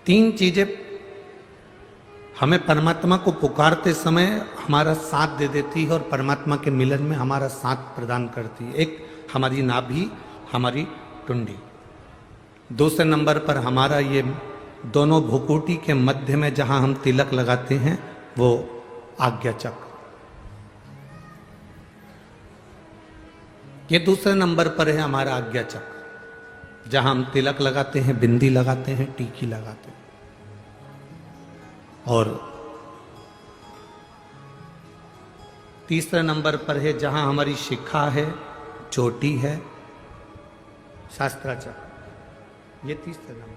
तीन चीजें हमें परमात्मा को पुकारते समय हमारा साथ दे देती है और परमात्मा के मिलन में हमारा साथ प्रदान करती है। एक हमारी नाभि, हमारी टुंडी। दूसरे नंबर पर हमारा ये दोनों भुकुटी के मध्य में जहां हम तिलक लगाते हैं वो आज्ञा चक्र। ये दूसरे नंबर पर है हमारा आज्ञा चक्र, जहां हम तिलक लगाते हैं, बिंदी लगाते हैं, टीकी लगाते हैं। और तीसरे नंबर पर है जहां हमारी शिखा है, चोटी है, शास्त्राचक्र। ये तीसरे नंबर।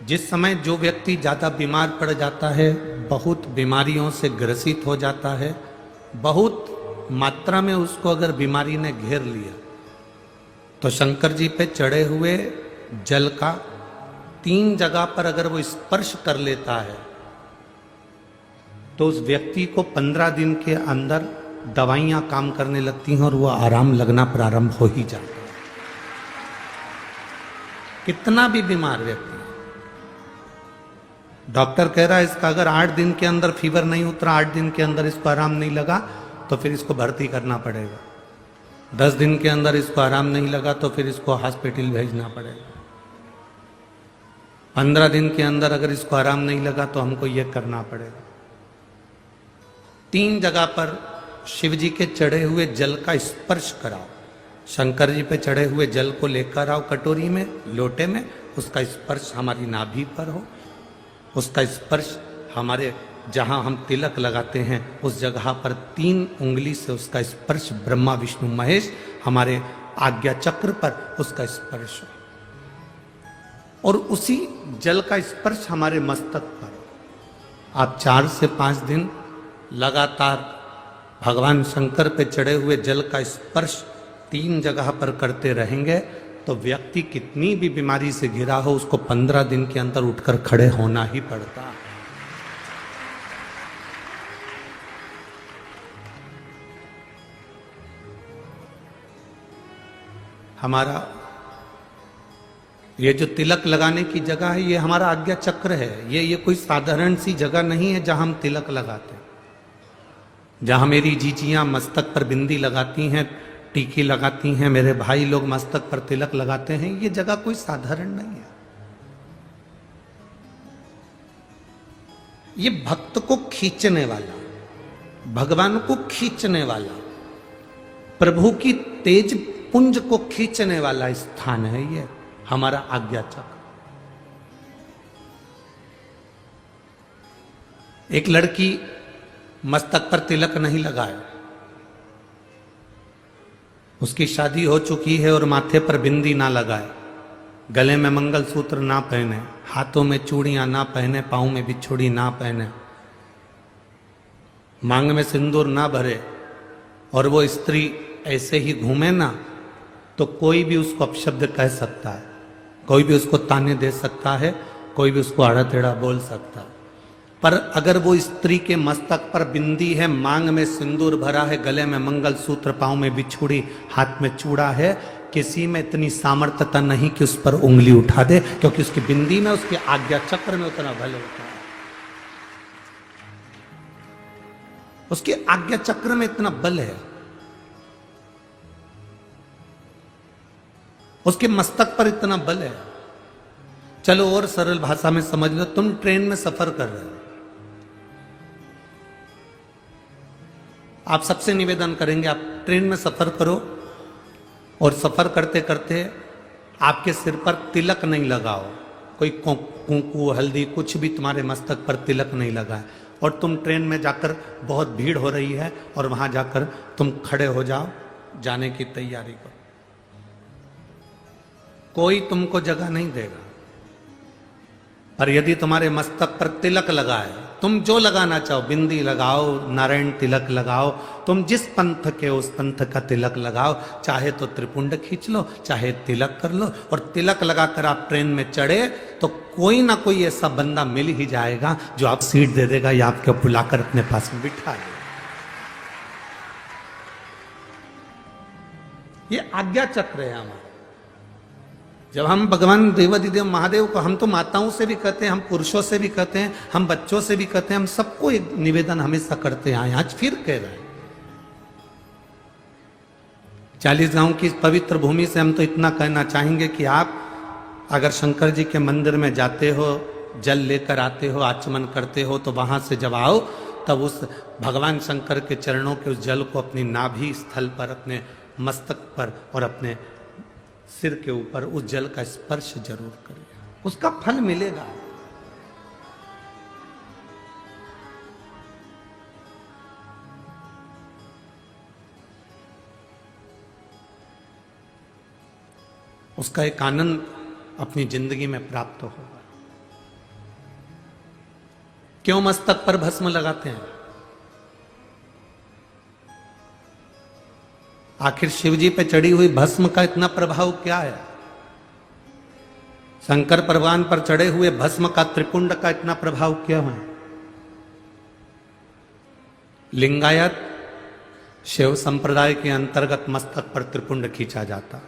जिस समय जो व्यक्ति ज्यादा बीमार पड़ जाता है, बहुत बीमारियों से ग्रसित हो जाता है, बहुत मात्रा में उसको अगर बीमारी ने घेर लिया, तो शंकर जी पे चढ़े हुए जल का 3 जगह पर अगर वो स्पर्श कर लेता है तो उस व्यक्ति को 15 दिन के अंदर दवाइयां काम करने लगती हैं और वो आराम लगना प्रारंभ हो ही जाता है। कितना भी बीमार व्यक्ति, डॉक्टर कह रहा है इसका अगर 8 दिन के अंदर फीवर नहीं उतरा, 8 दिन के अंदर इसको आराम नहीं लगा, तो फिर इसको भर्ती करना पड़ेगा। 10 दिन के अंदर इसको आराम नहीं लगा तो फिर इसको हॉस्पिटल भेजना पड़ेगा। 15 दिन के अंदर अगर इसको आराम नहीं लगा तो हमको ये करना पड़ेगा। 3 जगह पर शिव जी के चढ़े हुए जल का स्पर्श कराओ। शंकर जी पे चढ़े हुए जल को लेकर आओ कटोरी में, लोटे में, उसका स्पर्श हमारी नाभि पर हो, उसका स्पर्श हमारे जहां हम तिलक लगाते हैं उस जगह पर 3 उंगली से उसका स्पर्श, ब्रह्मा विष्णु महेश हमारे आज्ञा चक्र पर उसका स्पर्श हो, और उसी जल का स्पर्श हमारे मस्तक पर। आप 4 से 5 दिन लगातार भगवान शंकर पे चढ़े हुए जल का स्पर्श 3 जगह पर करते रहेंगे तो व्यक्ति कितनी भी बीमारी से घिरा हो उसको 15 दिन के अंदर उठकर खड़े होना ही पड़ता है। हमारा ये जो तिलक लगाने की जगह है ये हमारा आज्ञा चक्र है। ये कोई साधारण सी जगह नहीं है जहां हम तिलक लगाते हैं। जहां मेरी जीजियां मस्तक पर बिंदी लगाती हैं, टीकी लगाती हैं, मेरे भाई लोग मस्तक पर तिलक लगाते हैं, ये जगह कोई साधारण नहीं है। ये भक्त को खींचने वाला, भगवान को खींचने वाला, प्रभु की तेज पुंज को खींचने वाला स्थान है ये हमारा आज्ञा चक्र। एक लड़की मस्तक पर तिलक नहीं लगाए, उसकी शादी हो चुकी है और माथे पर बिंदी ना लगाए, गले में मंगलसूत्र ना पहने, हाथों में चूड़ियां ना पहने, पांव में बिछुड़ी ना पहने, मांग में सिंदूर ना भरे, और वो स्त्री ऐसे ही घूमे ना, तो कोई भी उसको अपशब्द कह सकता है, कोई भी उसको ताने दे सकता है, कोई भी उसको आड़ा टेढ़ा बोल सकता है। पर अगर वो स्त्री के मस्तक पर बिंदी है, मांग में सिंदूर भरा है, गले में मंगलसूत्र, पांव में बिछुड़ी, हाथ में चूड़ा है, किसी में इतनी सामर्थ्यता नहीं कि उस पर उंगली उठा दे, क्योंकि उसकी बिंदी में, उसके आज्ञा चक्र में उतना बल होता है, उसके आज्ञा चक्र में इतना बल है, उसके मस्तक पर इतना बल है। चलो और सरल भाषा में समझ लो, तुम ट्रेन में सफर कर रहे हो, आप सबसे निवेदन करेंगे आप ट्रेन में सफर करो और सफर करते करते आपके सिर पर तिलक नहीं लगाओ, कोई कुंकू हल्दी कुछ भी तुम्हारे मस्तक पर तिलक नहीं लगा है, और तुम ट्रेन में जाकर बहुत भीड़ हो रही है और वहां जाकर तुम खड़े हो जाओ, जाने की तैयारी करो, कोई तुमको जगह नहीं देगा। पर यदि तुम्हारे मस्तक पर तिलक लगा है, तुम जो लगाना चाहो, बिंदी लगाओ, नारायण तिलक लगाओ, तुम जिस पंथ के उस पंथ का तिलक लगाओ, चाहे तो त्रिपुंड खींच लो, चाहे तिलक कर लो, और तिलक लगाकर आप ट्रेन में चढ़े तो कोई ना कोई ऐसा बंदा मिल ही जाएगा जो आप सीट दे देगा या आपको बुलाकर अपने पास में बिठा देगा। ये आज्ञा चक्र है हमारा। जब हम भगवान देवाधिदेव महादेव को, हम तो माताओं से भी कहते हैं, हम पुरुषों से भी कहते हैं, हम बच्चों से भी कहते हैं, हम सबको एक निवेदन हमेशा करते आए, आज फिर कह रहे हैं। 40 गांव की पवित्र भूमि से हम तो इतना कहना चाहेंगे कि आप अगर शंकर जी के मंदिर में जाते हो, जल लेकर आते हो, आचमन करते हो, तो वहां से जब आओ तब उस भगवान शंकर के चरणों के उस जल को अपनी नाभि स्थल पर, अपने मस्तक पर और अपने सिर के ऊपर उस जल का स्पर्श जरूर करिए, उसका फल मिलेगा। उसका एक आनंद अपनी जिंदगी में प्राप्त होगा। क्यों मस्तक पर भस्म लगाते हैं? आखिर शिव जी पे चढ़ी हुई भस्म का इतना प्रभाव क्या है? शंकर भगवान पर चढ़े हुए भस्म का, त्रिपुंड का इतना प्रभाव क्या है? लिंगायत शिव संप्रदाय के अंतर्गत मस्तक पर त्रिपुंड खींचा जाता।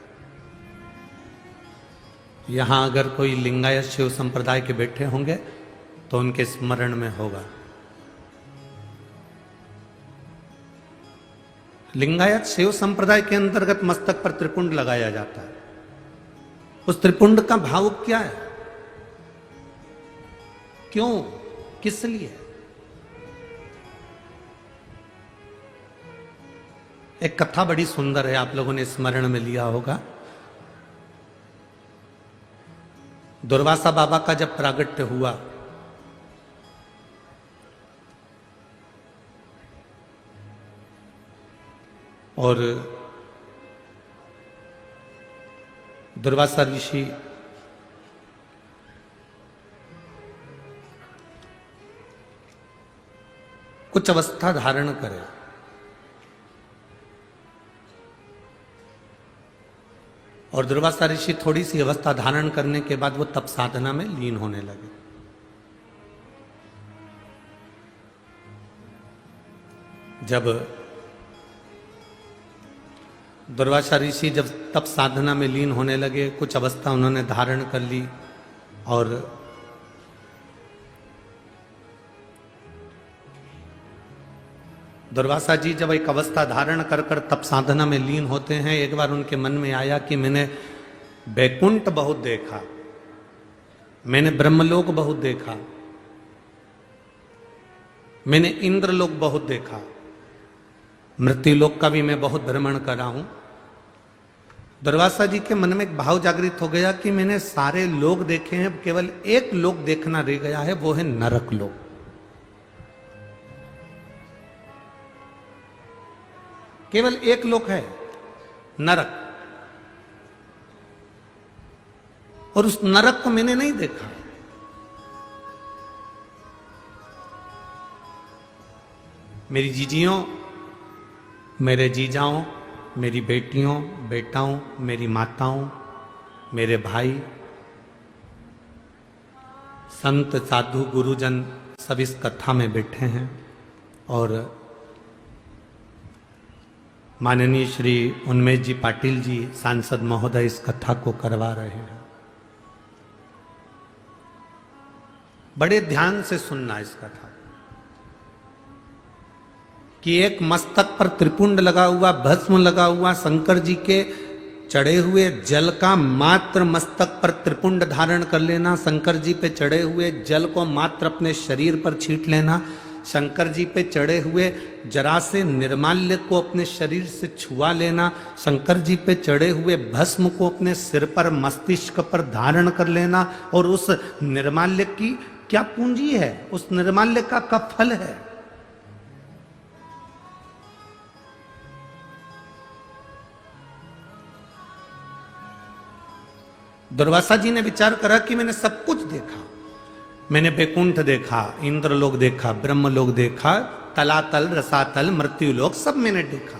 यहां अगर कोई लिंगायत शिव संप्रदाय के बैठे होंगे तो उनके स्मरण में होगा। लिंगायत शिव संप्रदाय के अंतर्गत मस्तक पर त्रिपुंड लगाया जाता है। उस त्रिपुंड का भाव क्या है? क्यों, किस लिए? एक कथा बड़ी सुंदर है, आप लोगों ने स्मरण में लिया होगा। दुर्वासा बाबा का जब प्रागट्य हुआ और दुर्वासा ऋषि कुछ अवस्था धारण करे, और दुर्वासा ऋषि थोड़ी सी अवस्था धारण करने के बाद वो तप साधना में लीन होने लगे। जब दुर्वासा ऋषि जब तप साधना में लीन होने लगे, कुछ अवस्था उन्होंने धारण कर ली, और दुर्वासा जी जब एक अवस्था धारण कर कर तप साधना में लीन होते हैं, एक बार उनके मन में आया कि मैंने बैकुंठ बहुत देखा, मैंने ब्रह्मलोक बहुत देखा, मैंने इंद्रलोक बहुत देखा, मृत्युलोक का भी मैं बहुत भ्रमण करा हूं। दुर्वासा जी के मन में एक भाव जागृत हो गया कि मैंने सारे लोक देखे हैं, केवल एक लोक देखना रह गया है, वो है नरक लोक। केवल एक लोक है, नरक, और उस नरक को मैंने नहीं देखा। मेरी जीजियों, मेरे जीजाओं, मेरी बेटियों, बेटाओं, मेरी माताओं, मेरे भाई, संत साधु गुरुजन सब इस कथा में बैठे हैं, और माननीय श्री उन्मेष जी पाटिल जी सांसद महोदय इस कथा को करवा रहे हैं। बड़े ध्यान से सुनना इस कथा कि एक मस्तक पर त्रिपुंड लगा हुआ, भस्म लगा हुआ, शंकर जी के चढ़े हुए जल का मात्र मस्तक पर त्रिपुंड धारण कर लेना, शंकर जी पे चढ़े हुए जल को मात्र अपने शरीर पर छींट लेना, शंकर जी पे चढ़े हुए जरा से निर्माल्य को अपने शरीर से छुआ लेना, शंकर जी पे चढ़े हुए भस्म को अपने सिर पर, मस्तिष्क पर धारण कर लेना, और उस निर्माल्य की क्या पूंजी है, उस निर्माल्य का फल है। दुर्वासा जी ने विचार करा कि मैंने सब कुछ देखा, मैंने बैकुंठ देखा, इंद्रलोक देखा, ब्रह्मलोक देखा, तलातल, रसातल, मृत्युलोक सब मैंने देखा,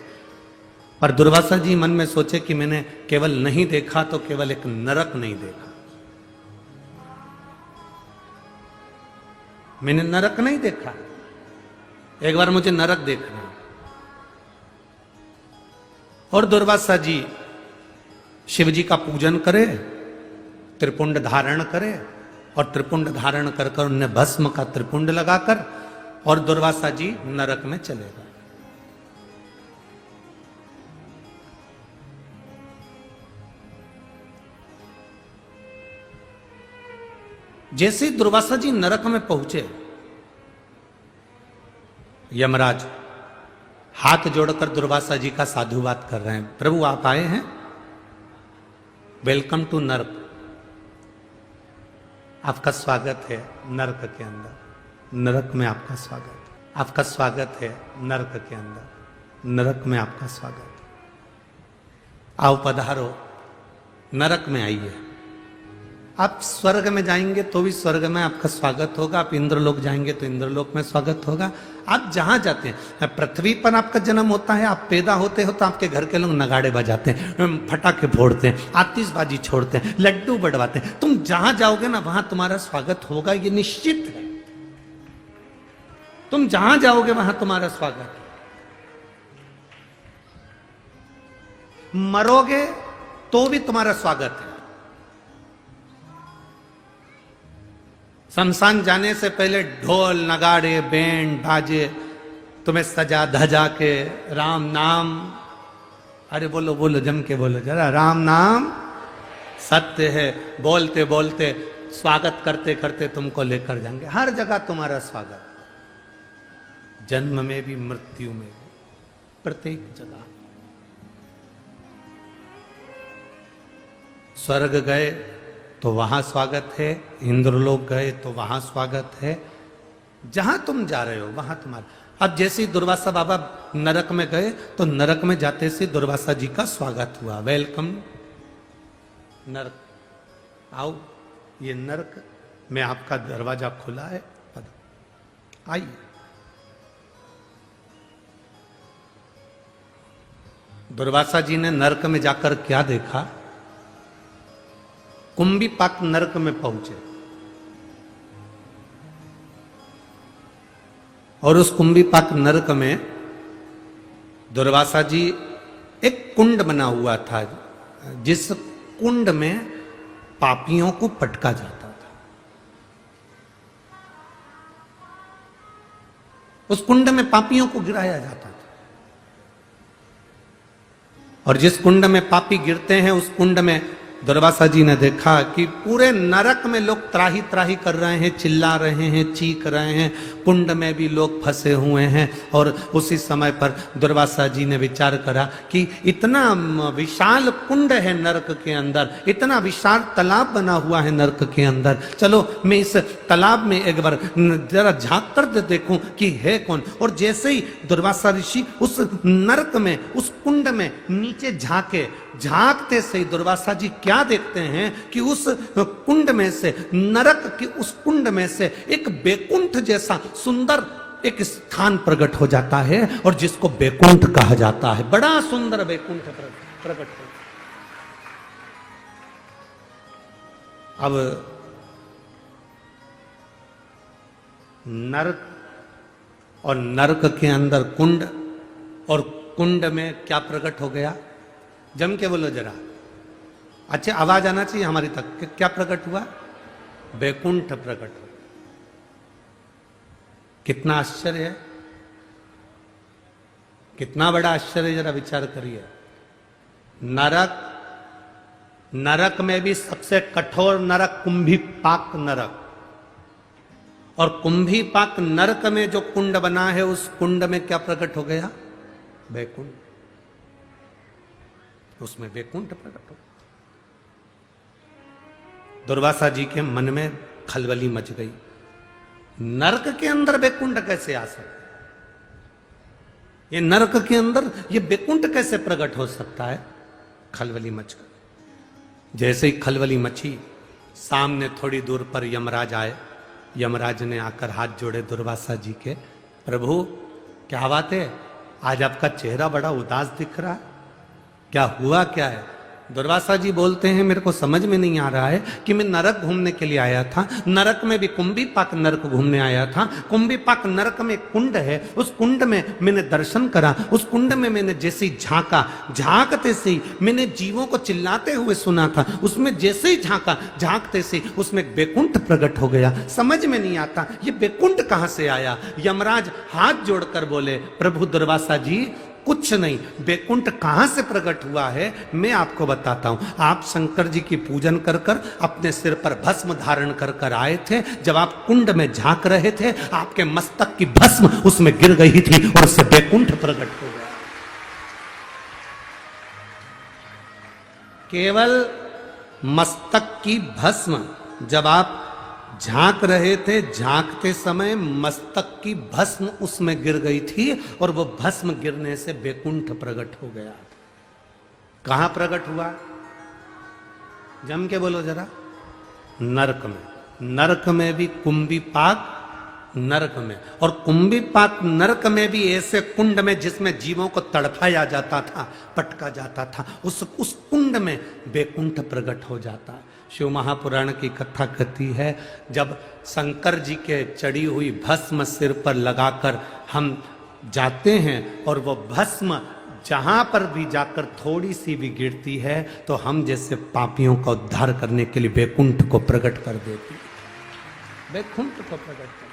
पर दुर्वासा जी मन में सोचे कि मैंने केवल नहीं देखा तो केवल एक नरक नहीं देखा, मैंने नरक नहीं देखा, एक बार मुझे नरक देखना। और दुर्वासा जी शिव जी का पूजन करे, त्रिपुंड धारण करे, और त्रिपुंड धारण कर कर उन्हें भस्म का त्रिपुंड लगाकर और दुर्वासा जी नरक में चले गए। जैसे ही दुर्वासा जी नरक में पहुंचे, यमराज हाथ जोड़कर दुर्वासा जी का साधुवाद कर रहे हैं। प्रभु आप आए हैं, वेलकम टू नरक, आपका स्वागत है नरक के अंदर, नरक में आपका स्वागत, आपका स्वागत है नरक के अंदर, नरक में आपका स्वागत, आओ पधारो, नरक में आइए। आप स्वर्ग में जाएंगे तो भी स्वर्ग में आपका स्वागत होगा, आप इंद्रलोक जाएंगे तो इंद्रलोक में स्वागत होगा। आप जहां जाते हैं, पृथ्वी पर आपका जन्म होता है, आप पैदा होते हो तो आपके घर के लोग नगाड़े बजाते हैं, फटाके फोड़ते हैं, आतिशबाजी छोड़ते हैं, लड्डू बढ़वाते हैं। तुम जहां जाओगे ना वहां तुम्हारा स्वागत होगा, ये निश्चित है। तुम जहां जाओगे वहां तुम्हारा स्वागत है। मरोगे तो भी तुम्हारा स्वागत है। शमशान जाने से पहले ढोल नगाड़े बैंड बाजे तुम्हें सजा धजा के राम नाम, अरे बोलो बोलो जम के बोलो जरा, राम नाम सत्य है, बोलते बोलते स्वागत करते करते तुमको लेकर जाएंगे। हर जगह तुम्हारा स्वागत, जन्म में भी मृत्यु में भी, प्रत्येक जगह। स्वर्ग गए तो वहां स्वागत है, इंद्रलोक गए तो वहां स्वागत है, जहां तुम जा रहे हो वहां तुम्हारा। अब जैसे ही दुर्वासा बाबा नरक में गए तो नरक में जाते से दुर्वासा जी का स्वागत हुआ, वेलकम नरक, आओ ये नरक में आपका दरवाजा खुला है, आइए। दुर्वासा जी ने नरक में जाकर क्या देखा? कुंभीपाक नरक में पहुंचे और उस कुंभीपाक नरक में दुर्वासा जी, एक कुंड बना हुआ था जिस कुंड में पापियों को पटका जाता था। उस कुंड में पापियों को गिराया जाता था, और जिस कुंड में पापी गिरते हैं उस कुंड में दुर्वासा जी ने देखा कि पूरे नरक में लोग त्राही त्राही कर रहे हैं, चिल्ला रहे हैं, चीख रहे हैं, कुंड में भी लोग फंसे हुए हैं। और उसी समय पर दुर्वासा जी ने विचार करा कि इतना विशाल कुंड है नरक के अंदर, इतना विशाल तालाब बना हुआ है नरक के अंदर, चलो मैं इस तालाब में एक बार जरा झांक कर देखूं कि है कौन। और जैसे ही दुर्वासा ऋषि उस नरक में, उस कुंड में नीचे झांके, झांकते से दुर्वासा जी क्या देखते हैं कि उस कुंड में से, नरक की उस कुंड में से एक बैकुंठ जैसा सुंदर एक स्थान प्रकट हो जाता है, और जिसको बैकुंठ कहा जाता है। बड़ा सुंदर बैकुंठ प्रकट हो। अब नरक और नरक के अंदर कुंड, और कुंड में क्या प्रकट हो गया? जम के बोलो जरा, अच्छा आवाज आना चाहिए हमारी तक कि क्या प्रकट हुआ? बैकुंठ प्रकट हुआ। कितना आश्चर्य है, कितना बड़ा आश्चर्य, जरा विचार करिए। नरक, नरक में भी सबसे कठोर नरक कुंभीपाक नरक, और कुंभीपाक नरक में जो कुंड बना है उस कुंड में क्या प्रकट हो गया? बैकुंठ। उसमें बैकुंठ प्रकट हो। दुर्वासा जी के मन में खलबली मच गई, नरक के अंदर बैकुंठ कैसे आ सकता है? ये नरक के अंदर ये बैकुंठ कैसे प्रकट हो सकता है? खलबली मच गई। जैसे ही खलबली मची, सामने थोड़ी दूर पर यमराज आए। यमराज ने आकर हाथ जोड़े दुर्वासा जी के, प्रभु क्या बात है, आज आपका चेहरा बड़ा उदास दिख रहा है, क्या हुआ क्या है? दुर्वासा जी बोलते हैं मेरे को समझ में नहीं आ रहा है कि मैं नरक घूमने के लिए आया था, नरक में भी कुंभीपाक नरक घूमने आया था, कुंभीपाक नरक में कुंड है, उस कुंड में मैंने दर्शन करा, उस कुंड में मैंने जैसे ही झांका, झांकते से ही मैंने जीवों को चिल्लाते हुए सुना था, उसमें जैसे ही झांका, झांकते से उसमें बैकुंठ प्रकट हो गया। समझ में नहीं आता ये बैकुंठ कहां से आया। यमराज हाथ जोड़कर बोले प्रभु दुर्वासा जी कुछ नहीं, बैकुंठ कहां से प्रकट हुआ है मैं आपको बताता हूं। आप शंकर जी की पूजन कर कर अपने सिर पर भस्म धारण कर कर आए थे, जब आप कुंड में झांक रहे थे आपके मस्तक की भस्म उसमें गिर गई थी और उससे बैकुंठ प्रकट हो गया। केवल मस्तक की भस्म जब आप झांक रहे थे, झांकते समय मस्तक की भस्म उसमें गिर गई थी और वो भस्म गिरने से बैकुंठ प्रकट हो गया। कहां प्रकट हुआ जम के बोलो जरा। नरक में। नरक में भी कुंभीपाक नरक में, और कुंभीपाक नरक में भी ऐसे कुंड में जिसमें जीवों को तड़पाया जाता था, पटका जाता था, उस कुंड में बैकुंठ प्रकट हो जाता है। शिव महापुराण की कथा कहती है जब शंकर जी के चढ़ी हुई भस्म सिर पर लगाकर हम जाते हैं और वो भस्म जहां पर भी जाकर थोड़ी सी भी गिरती है तो हम जैसे पापियों का उद्धार करने के लिए बैकुंठ को प्रकट कर देती है, बैकुंठ को प्रकट कर।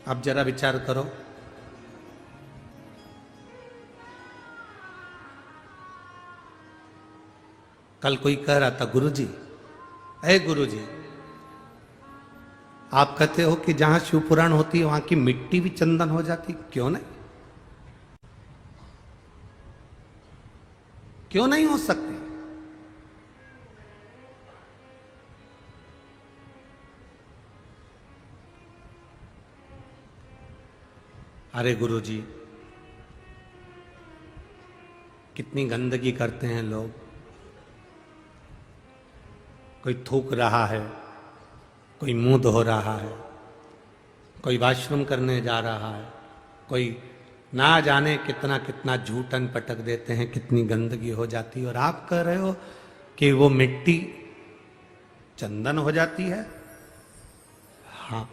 अब जरा विचार करो, कल कोई कह रहा था गुरुजी, अरे गुरुजी आप कहते हो कि जहां शिव पुराण होती है वहां की मिट्टी भी चंदन हो जाती, क्यों नहीं, क्यों नहीं हो सकती। अरे गुरुजी कितनी गंदगी करते हैं लोग, कोई थूक रहा है, कोई मुंह धो रहा है, कोई वॉशरूम करने जा रहा है, कोई ना जाने कितना कितना झूठन पटक देते हैं, कितनी गंदगी हो जाती है, और आप कह रहे हो कि वो मिट्टी चंदन हो जाती है। हाँ,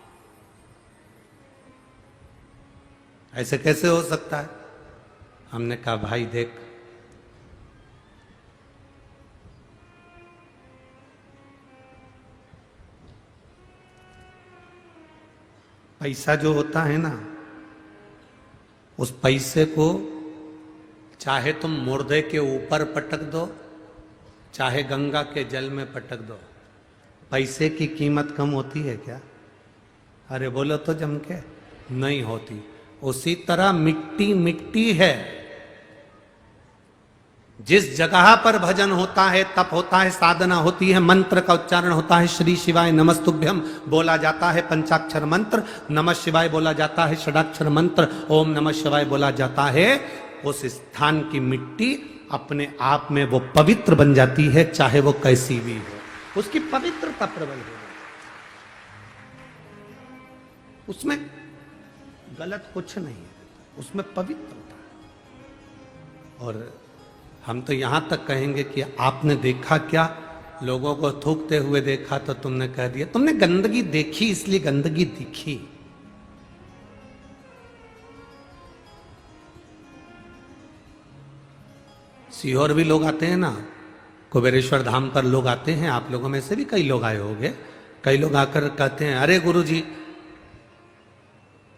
ऐसे कैसे हो सकता है। हमने कहा भाई देख, पैसा जो होता है ना, उस पैसे को चाहे तुम मुर्दे के ऊपर पटक दो, चाहे गंगा के जल में पटक दो, पैसे की कीमत कम होती है क्या। अरे बोलो तो जम के, नहीं होती। उसी तरह मिट्टी मिट्टी है, जिस जगह पर भजन होता है, तप होता है, साधना होती है, मंत्र का उच्चारण होता है, श्री शिवाय नमस्तुभ्यम बोला जाता है, पंचाक्षर मंत्र, नमः शिवाय बोला जाता है, षडाक्षर मंत्र ओम नमः शिवाय बोला जाता है, उस स्थान की मिट्टी अपने आप में वो पवित्र बन जाती है, चाहे वो कैसी भी हो, उसकी पवित्रता प्रबल हो, उसमें गलत कुछ नहीं है, उसमें पवित्रता। और हम तो यहां तक कहेंगे कि आपने देखा क्या, लोगों को थूकते हुए देखा तो तुमने कह दिया, तुमने गंदगी देखी इसलिए गंदगी दिखी। सीहोर भी लोग आते हैं ना, कुबेरेश्वर धाम पर लोग आते हैं, आप लोगों में से भी कई लोग आए होंगे, कई लोग आकर कहते हैं अरे गुरुजी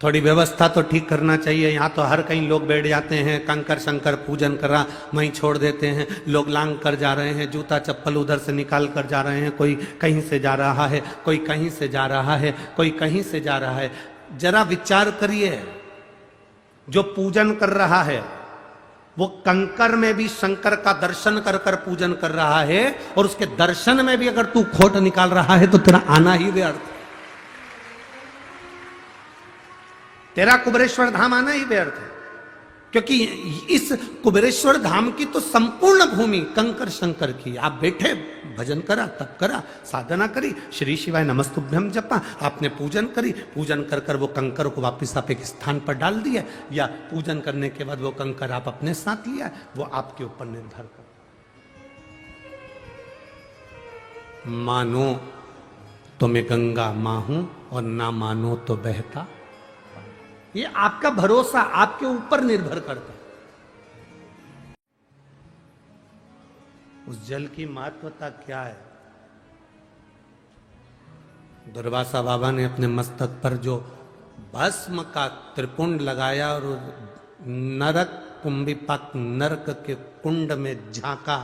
थोड़ी व्यवस्था तो ठीक करना चाहिए, यहाँ तो हर कहीं लोग बैठ जाते हैं, कंकर शंकर पूजन करा वहीं छोड़ देते हैं, लोग लांग कर जा रहे हैं, जूता चप्पल उधर से निकाल कर जा रहे हैं, कोई कहीं से जा रहा है, कोई कहीं से जा रहा है, कोई कहीं से जा रहा है। जरा विचार करिए, जो पूजन कर रहा है वो कंकर में भी शंकर का दर्शन कर कर पूजन कर रहा है, और उसके दर्शन में भी अगर तू खोट निकाल रहा है तो तेरा आना ही व्यर्थ, तेरा कुबेरेश्वर धाम आना ही व्यर्थ है। क्योंकि इस कुबेरेश्वर धाम की तो संपूर्ण भूमि कंकर शंकर की। आप बैठे, भजन करा, तप करा, साधना करी, श्री शिवाय नमस्तुभ्यम जपा, आपने पूजन करी, पूजन कर कर वो कंकर को वापस आप एक स्थान पर डाल दिया, या पूजन करने के बाद वो कंकर आप अपने साथ लिया, वो आपके ऊपर निर्भर कर। मानो तो मैं गंगा मां हूं और ना मानो तो बहता। ये आपका भरोसा आपके ऊपर निर्भर करता है। उस जल की महत्वता क्या है? दुर्वासा बाबा ने अपने मस्तक पर जो भस्म का त्रिपुंड लगाया और नरक कुंभिपाक नरक के कुंड में झांका,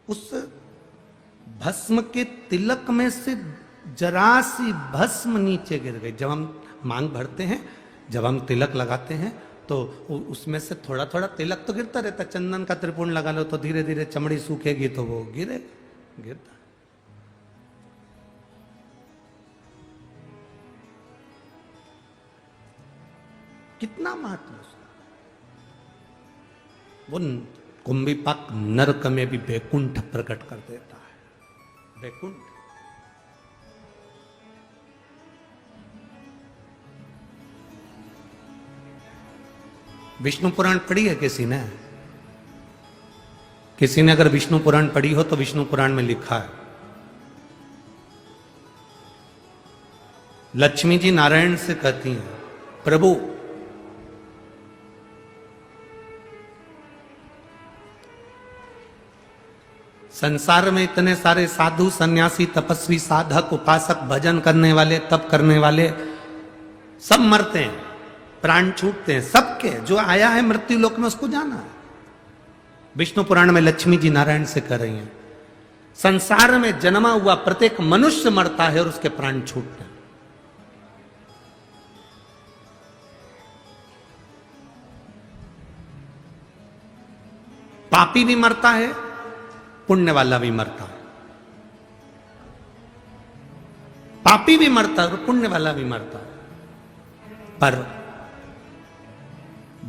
उस भस्म के तिलक में से जरा सी भस्म नीचे गिर गई। जब हम मांग भरते हैं, जब हम तिलक लगाते हैं, तो उसमें से थोड़ा थोड़ा तिलक तो गिरता रहता। चंदन का त्रिपुंड लगा लो तो धीरे धीरे चमड़ी सूखेगी तो वो गिरता। कितना महत्व उसका। वो कुंभिपाक नरक में भी बैकुंठ प्रकट कर देता है। बैकुंठ विष्णु पुराण पढ़ी है किसी ने? किसी ने अगर विष्णु पुराण पढ़ी हो तो विष्णु पुराण में लिखा है, लक्ष्मी जी नारायण से कहती हैं, प्रभु संसार में इतने सारे साधु सन्यासी तपस्वी साधक उपासक भजन करने वाले तप करने वाले सब मरते हैं, प्राण छूटते हैं, सबके। जो आया है मृत्यु लोक में उसको जाना है। विष्णु पुराण में लक्ष्मी जी नारायण से कह रही हैं, संसार में जन्मा हुआ प्रत्येक मनुष्य मरता है और उसके प्राण छूटते हैं। पापी भी मरता है, पुण्य वाला भी मरता है। पापी भी मरता है और पुण्य वाला भी मरता है। पर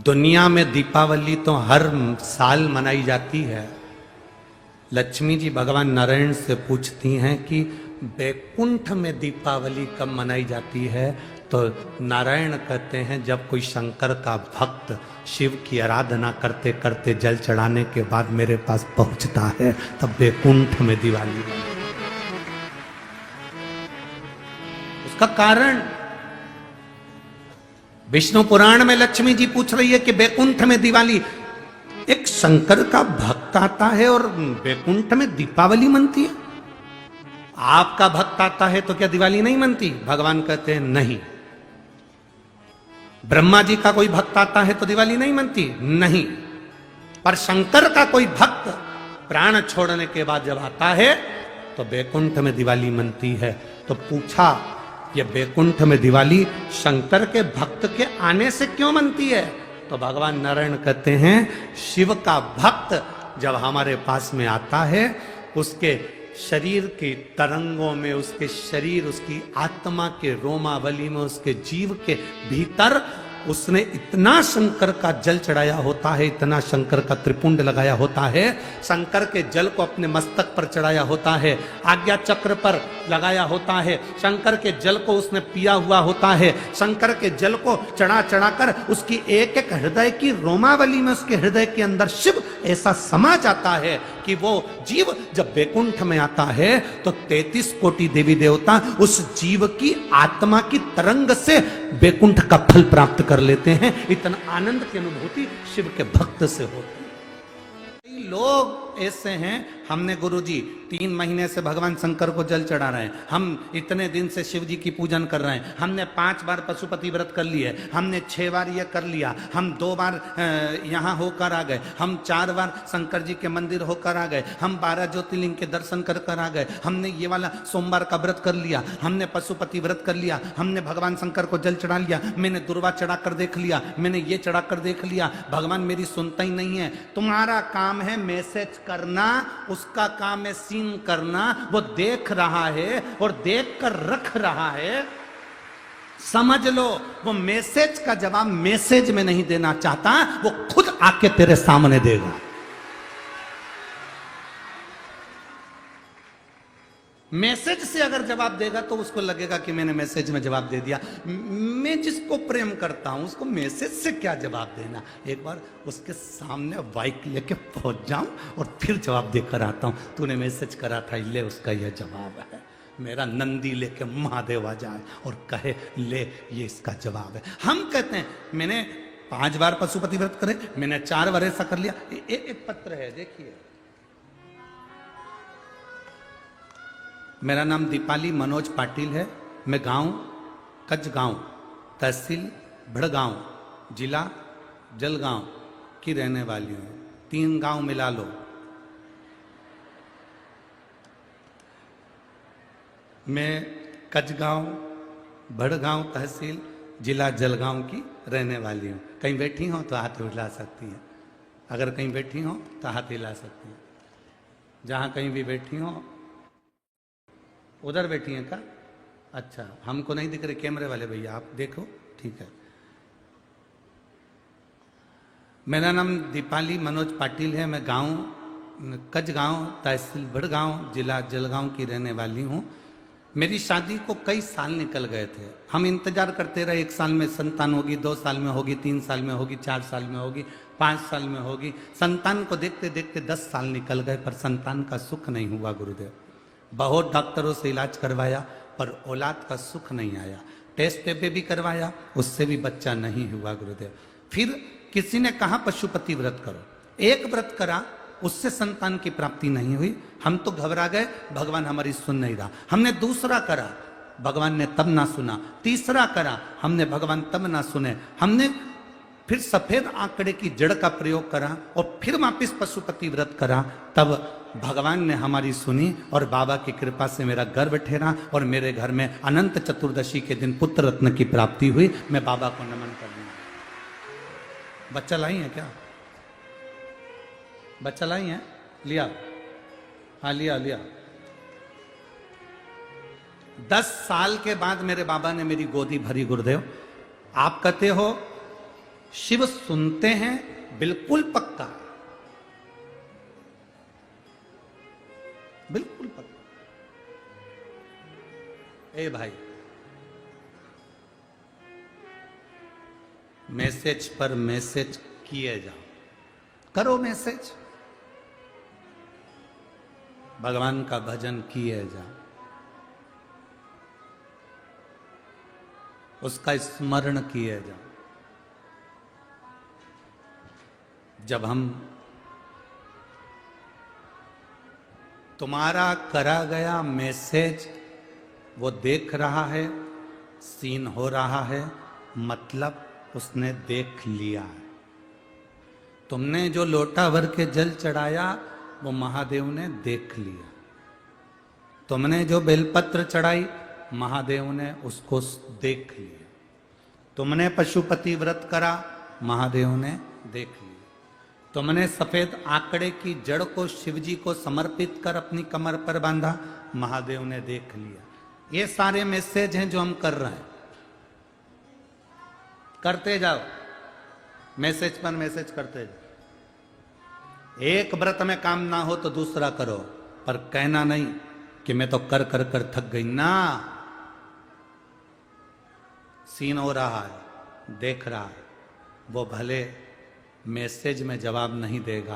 दुनिया में दीपावली तो हर साल मनाई जाती है। लक्ष्मी जी भगवान नारायण से पूछती हैं कि बैकुंठ में दीपावली कब मनाई जाती है? तो नारायण कहते हैं, जब कोई शंकर का भक्त शिव की आराधना करते करते जल चढ़ाने के बाद मेरे पास पहुंचता है, तब बैकुंठ में दिवाली। उसका कारण विष्णु पुराण में लक्ष्मी जी पूछ रही है कि बैकुंठ में दिवाली, एक शंकर का भक्त आता है और बैकुंठ में दीपावली मनती है। आपका भक्त आता है तो क्या दिवाली नहीं मनती? भगवान कहते हैं नहीं। ब्रह्मा जी का कोई भक्त आता है तो दिवाली नहीं मनती? नहीं। पर शंकर का कोई भक्त प्राण छोड़ने के बाद जब आता है तो बैकुंठ में दिवाली मनती है। तो पूछा, ये बैकुंठ में दिवाली शंकर के भक्त के आने से क्यों मनती है? तो भगवान नारायण कहते हैं, शिव का भक्त जब हमारे पास में आता है, उसके शरीर की तरंगों में, उसके शरीर, उसकी आत्मा के रोमावली में, उसके जीव के भीतर उसने इतना शंकर का जल चढ़ाया होता है, इतना शंकर का त्रिपुंड लगाया होता है, शंकर के जल को अपने मस्तक पर चढ़ाया होता है, आज्ञा चक्र पर लगाया होता है, शंकर के जल को उसने पिया हुआ होता है, शंकर के जल को चढ़ा चढ़ाकर उसकी एक एक हृदय की रोमावली में, उसके हृदय के अंदर शिव ऐसा समा जाता है कि वो जीव जब बैकुंठ में आता है तो 33 कोटि देवी देवता उस जीव की आत्मा की तरंग से बैकुंठ का फल प्राप्त कर लेते हैं। इतना आनंद की अनुभूति शिव के भक्त से होती है। कई लोग ऐसे हैं, हमने गुरुजी 3 महीने से भगवान शंकर को जल चढ़ा रहे हैं, हम इतने दिन से शिव जी की पूजन कर रहे हैं, हमने 5 बार पशुपति व्रत कर लिए, हमने 6 बार ये कर लिया, हम 2 बार यहाँ होकर आ गए, हम 4 बार शंकर जी के मंदिर होकर आ गए, हम 12 ज्योतिर्लिंग के दर्शन कर कर आ गए, हमने ये वाला सोमवार का व्रत कर लिया, हमने पशुपति व्रत कर लिया, हमने भगवान शंकर को जल चढ़ा लिया, मैंने दुर्वा चढ़ा कर देख लिया, मैंने ये चढ़ा कर देख लिया, भगवान मेरी सुनता ही नहीं है। तुम्हारा काम है मैसेज करना, उसका काम है सीन करना। वो देख रहा है और देख कर रख रहा है। समझ लो, वो मैसेज का जवाब मैसेज में नहीं देना चाहता, वो खुद आके तेरे सामने देगा। मैसेज से अगर जवाब देगा तो उसको लगेगा कि मैंने मैसेज में जवाब दे दिया। मैं जिसको प्रेम करता हूं उसको मैसेज से क्या जवाब देना, एक बार उसके सामने बाइक लेके पहुंच जाऊं और फिर जवाब देकर आता हूं, तूने मैसेज करा था, ले उसका यह जवाब है। मेरा नंदी लेके महादेव आ जाए और कहे ले ये इसका जवाब है। हम कहते हैं मैंने 5 बार पशुपति व्रत करे, मैंने 4 बार ऐसा कर लिया। एक पत्र है देखिए, मेरा नाम दीपाली मनोज पाटिल है, मैं गांव कचगांव, तहसील भड़गांव, जिला जलगांव की रहने वाली हूँ। 3 गांव मिला लो। मैं कचगांव भड़गांव तहसील जिला जलगांव की रहने वाली हूँ। कहीं बैठी हो तो हाथ हिला सकती हैं, अगर कहीं बैठी हो तो हाथ हिला सकती हैं। जहाँ कहीं भी बैठी हो, उधर बैठी हैं क्या? अच्छा, हमको नहीं दिख रहे कैमरे वाले भैया, आप देखो, ठीक है। मेरा नाम दीपाली मनोज पाटिल है, मैं गांव कचगांव तहसील भड़गांव जिला जलगांव की रहने वाली हूँ। मेरी शादी को कई साल निकल गए थे, हम इंतजार करते रहे, 1 साल में संतान होगी, 2 साल में होगी, 3 साल में होगी, 4 साल में होगी, 5 साल में होगी। संतान को देखते देखते 10 साल निकल गए, पर संतान का सुख नहीं हुआ गुरुदेव। बहुत डॉक्टरों से इलाज करवाया पर औलाद का सुख नहीं आया। टेस्ट पे भी करवाया, उससे भी बच्चा नहीं हुआ गुरुदेव। फिर किसी ने कहा पशुपति व्रत करो, एक व्रत करा, उससे संतान की प्राप्ति नहीं हुई। हम तो घबरा गए, भगवान हमारी सुन नहीं रहा। हमने दूसरा करा, भगवान ने तब ना सुना। तीसरा करा, हमने भगवान तब ना सुने। हमने फिर सफेद आंकड़े की जड़ का प्रयोग करा और फिर वापिस पशुपति व्रत करा, तब भगवान ने हमारी सुनी और बाबा की कृपा से मेरा गर्भ ठहरा और मेरे घर में अनंत चतुर्दशी के दिन पुत्र रत्न की प्राप्ति हुई। मैं बाबा को नमन कर दूंगा। बच्चा लाई है क्या? बच्चा लाई है? लिया? हाँ लिया लिया। 10 साल के बाद मेरे बाबा ने मेरी गोदी भरी गुरुदेव। आप कहते हो शिव सुनते हैं, बिल्कुल पक्का, बिल्कुल पक्का। ए भाई, मैसेज पर मैसेज किए जाओ, करो मैसेज, भगवान का भजन किए जाओ, उसका स्मरण किए जाओ। जब हम तुम्हारा करा गया मैसेज वो देख रहा है, सीन हो रहा है, मतलब उसने देख लिया है। तुमने जो लोटा भर के जल चढ़ाया वो महादेव ने देख लिया। तुमने जो बेलपत्र चढ़ाई महादेव ने उसको देख लिया। तुमने पशुपति व्रत करा महादेव ने देख लिया। तुमने सफेद आंकड़े की जड़ को शिवजी को समर्पित कर अपनी कमर पर बांधा, महादेव ने देख लिया। ये सारे मैसेज हैं जो हम कर रहे हैं। करते जाओ, मैसेज पर मैसेज करते जाओ। एक व्रत में काम ना हो तो दूसरा करो, पर कहना नहीं कि मैं तो कर कर कर थक गई ना। सीन हो रहा है, देख रहा है, वो भले मैसेज में जवाब नहीं देगा,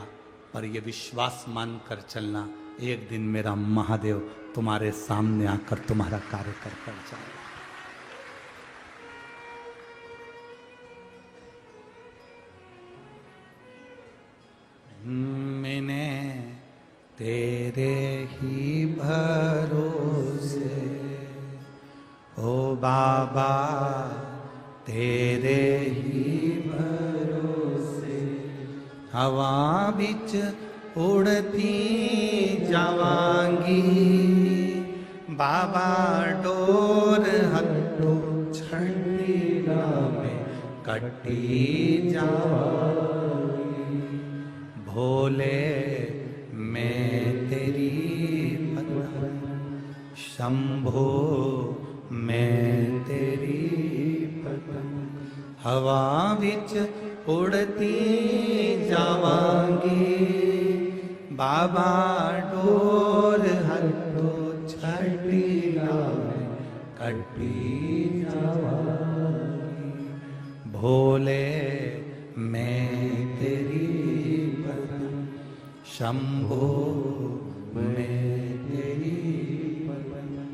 पर ये विश्वास मान कर चलना, एक दिन मेरा महादेव तुम्हारे सामने आकर तुम्हारा कार्य कर जाएगा। मैंने तेरे ही भरोसे ओ बाबा, तेरे ही भरोसे हवा बिच उड़ती जावांगी, बाबा डोर हटो छंडीला में कटी जावांगी। भोले मैं तेरी पत्नी, शंभो मैं तेरी हवा विच उड़ती जावांगी, बाबा डोर हथो छड़ी लावे कटी जावांगी। भोले मैं तेरी भजन, शंभो मैं तेरी भजन।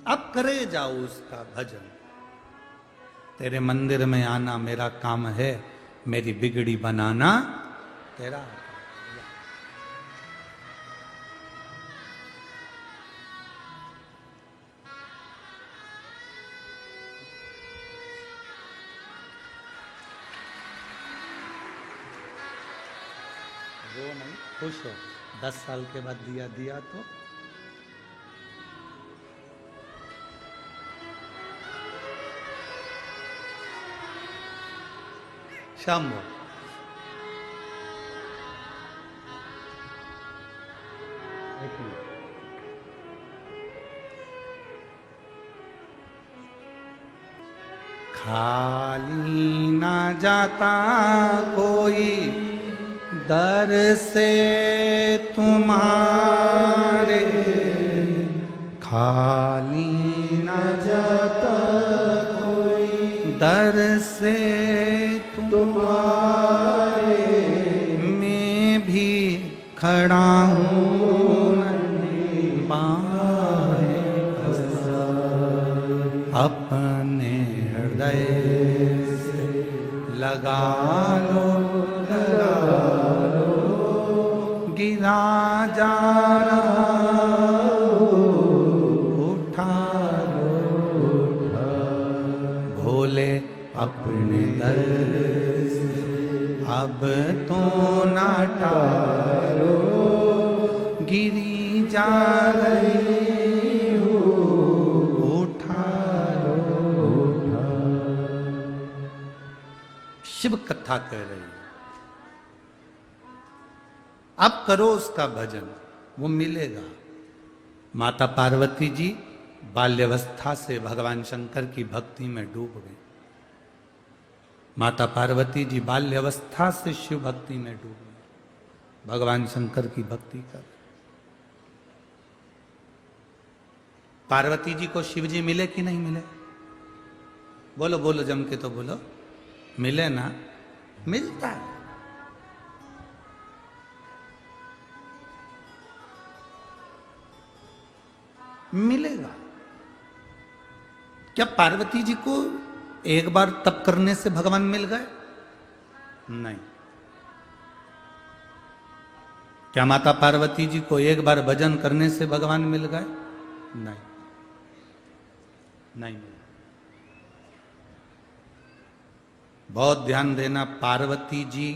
अब करे जाओ उसका भजन। तेरे मंदिर में आना मेरा काम है, मेरी बिगड़ी बनाना तेरा। वो नहीं, खुश हो। 10 साल के बाद दिया तो शंभो। खाली ना जाता कोई दर से तुम्हारे, खाली ना जाता कोई दर से तुम्हारे। मैं भी खड़ा हूँ बाहें अपने हृदय से लगा लो, गिरा जा रहा उठा लो, भोले अपने दर से अब तो ना टालो, गिरी जा रही हो उठा लो। शिव कथा कह रही है, अब करो उसका भजन, वो मिलेगा। माता पार्वती जी बाल्यावस्था से भगवान शंकर की भक्ति में डूब गई। माता पार्वती जी बाल्यावस्था से शिव भक्ति में डूब गई, भगवान शंकर की भक्ति कर। पार्वती जी को शिव जी मिले कि नहीं मिले? बोलो बोलो, जम के तो बोलो। मिले ना? मिलता है। मिलेगा। क्या पार्वती जी को एक बार तप करने से भगवान मिल गए? नहीं। क्या माता पार्वती जी को एक बार भजन करने से भगवान मिल गए? नहीं, नहीं। बहुत ध्यान देना, पार्वती जी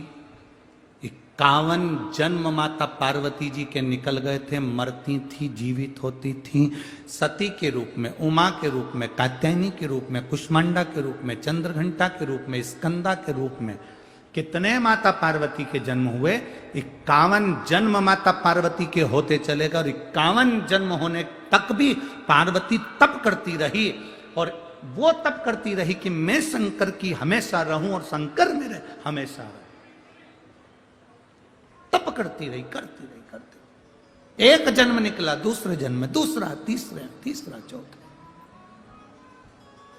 51 जन्म माता पार्वती जी के निकल गए थे। मरती थी, जीवित होती थी, सती के रूप में, उमा के रूप में, कात्यायनी के रूप में, कुष्मांडा के रूप में, चंद्रघंटा के रूप में, स्कंदा के रूप में। कितने माता पार्वती के जन्म हुए? 51 जन्म माता पार्वती के होते चले गए। और 51 जन्म होने तक भी पार्वती तप करती रही, और वो तप करती रही कि मैं शंकर की हमेशा रहूं और शंकर मेरे हमेशा रहे। तप करती रही, करती रही, करती रही। एक जन्म निकला, दूसरे जन्म में दूसरा, तीसरा, चौथा।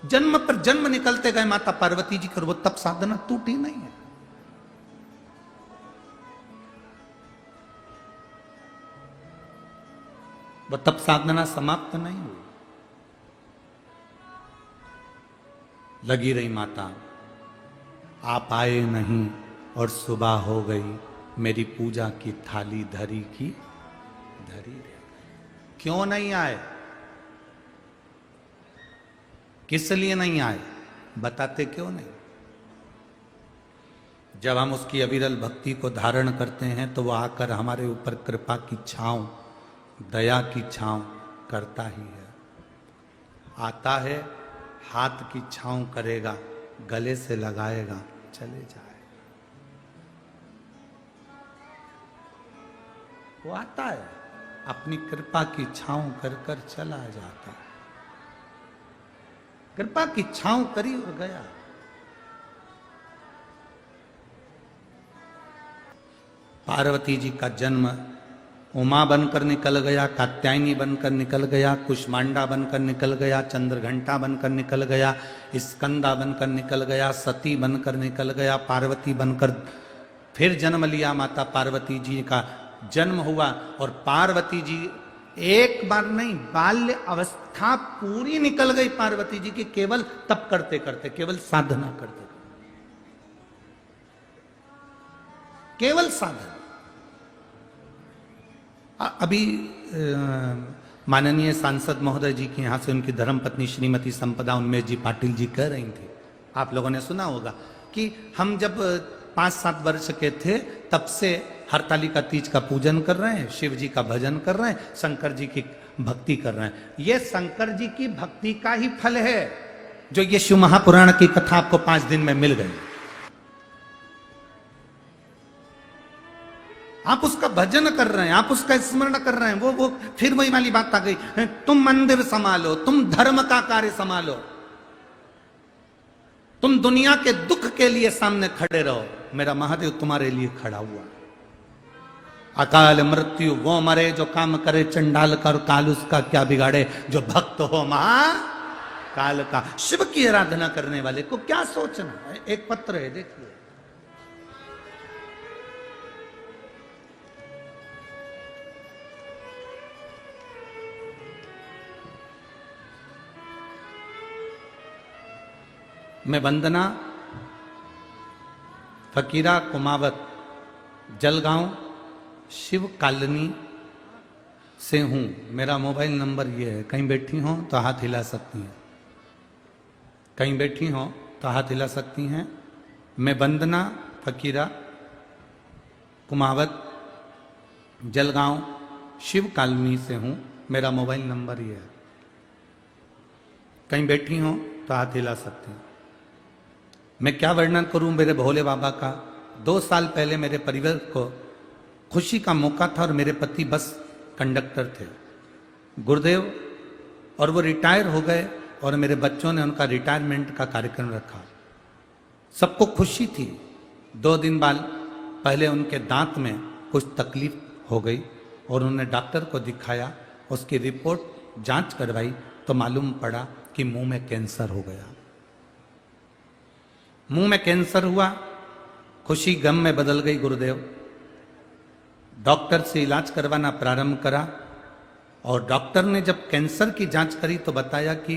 जन्म पर जन्म निकलते गए माता पार्वती जी कर, वो तप साधना टूटी नहीं है। वो तप साधना समाप्त नहीं हुई, लगी रही माता। आप आए नहीं और सुबह हो गई, मेरी पूजा की थाली धरी की धरी रह गई। क्यों नहीं आए? किस लिए नहीं आए? बताते क्यों नहीं? जब हम उसकी अविरल भक्ति को धारण करते हैं तो वह आकर हमारे ऊपर कृपा की छांव, दया की छांव करता ही है। आता है, हाथ की छांव करेगा, गले से लगाएगा, चले जाए। वो आता है, अपनी कृपा की छांव कर कर चला जाता है। कृपा की छांव करी और गया। पार्वती जी का जन्म उमा बनकर निकल गया, कात्यायनी बनकर निकल गया, कुष्मांडा बनकर निकल गया, चंद्रघंटा बनकर निकल गया, स्कंदा बनकर निकल गया, सती बनकर निकल गया, पार्वती बनकर फिर जन्म लिया। माता पार्वती जी का जन्म हुआ और पार्वती जी एक बार नहीं, बाल्य अवस्था पूरी निकल गई पार्वती जी की, केवल तप करते करते, केवल साधना करते, केवल साधना। अभी माननीय सांसद महोदय जी के यहाँ से उनकी धर्मपत्नी श्रीमती संपदा उन्मेष जी पाटिल जी कह रही थी, आप लोगों ने सुना होगा कि हम जब 5-7 वर्ष के थे तब से हरतालिका तीज का पूजन कर रहे हैं, शिव जी का भजन कर रहे हैं, शंकर जी की भक्ति कर रहे हैं। ये शंकर जी की भक्ति का ही फल है जो ये शिव महापुराण की कथा आपको 5 दिन में मिल गई। आप उसका भजन कर रहे हैं, आप उसका स्मरण कर रहे हैं। वो फिर वही वाली बात आ गई, तुम मंदिर संभालो, तुम धर्म का कार्य संभालो, तुम दुनिया के दुख के लिए सामने खड़े रहो, मेरा महादेव तुम्हारे लिए खड़ा हुआ। अकाल मृत्यु वो मरे जो काम करे चंडाल कर, काल उसका क्या बिगाड़े जो भक्त हो महा काल का। शिव की आराधना करने वाले को क्या सोचना है। एक पत्र है, देखिए, मैं वंदना फकीरा कुमावत जलगांव शिव कॉलोनी से हूँ। मेरा मोबाइल नंबर ये है, कहीं बैठी हो तो हाथ हिला सकती हैं, कहीं बैठी हो तो हाथ हिला सकती हैं। मैं वंदना फकीरा कुमावत जलगांव शिव कॉलोनी से हूँ। मेरा मोबाइल नंबर ये है, कहीं बैठी हो तो हाथ हिला सकती हैं। मैं क्या वर्णन करूं मेरे भोले बाबा का। 2 साल पहले मेरे परिवार को खुशी का मौका था और मेरे पति बस कंडक्टर थे, गुरुदेव, और वो रिटायर हो गए और मेरे बच्चों ने उनका रिटायरमेंट का कार्यक्रम रखा। सबको खुशी थी। 2 दिन बाद पहले उनके दांत में कुछ तकलीफ हो गई और उन्होंने डॉक्टर को दिखाया, उसकी रिपोर्ट जांच करवाई तो मालूम पड़ा कि मुंह में कैंसर हो गया। मुंह में कैंसर हुआ, खुशी गम में बदल गई। गुरुदेव डॉक्टर से इलाज करवाना प्रारंभ करा और डॉक्टर ने जब कैंसर की जांच करी तो बताया कि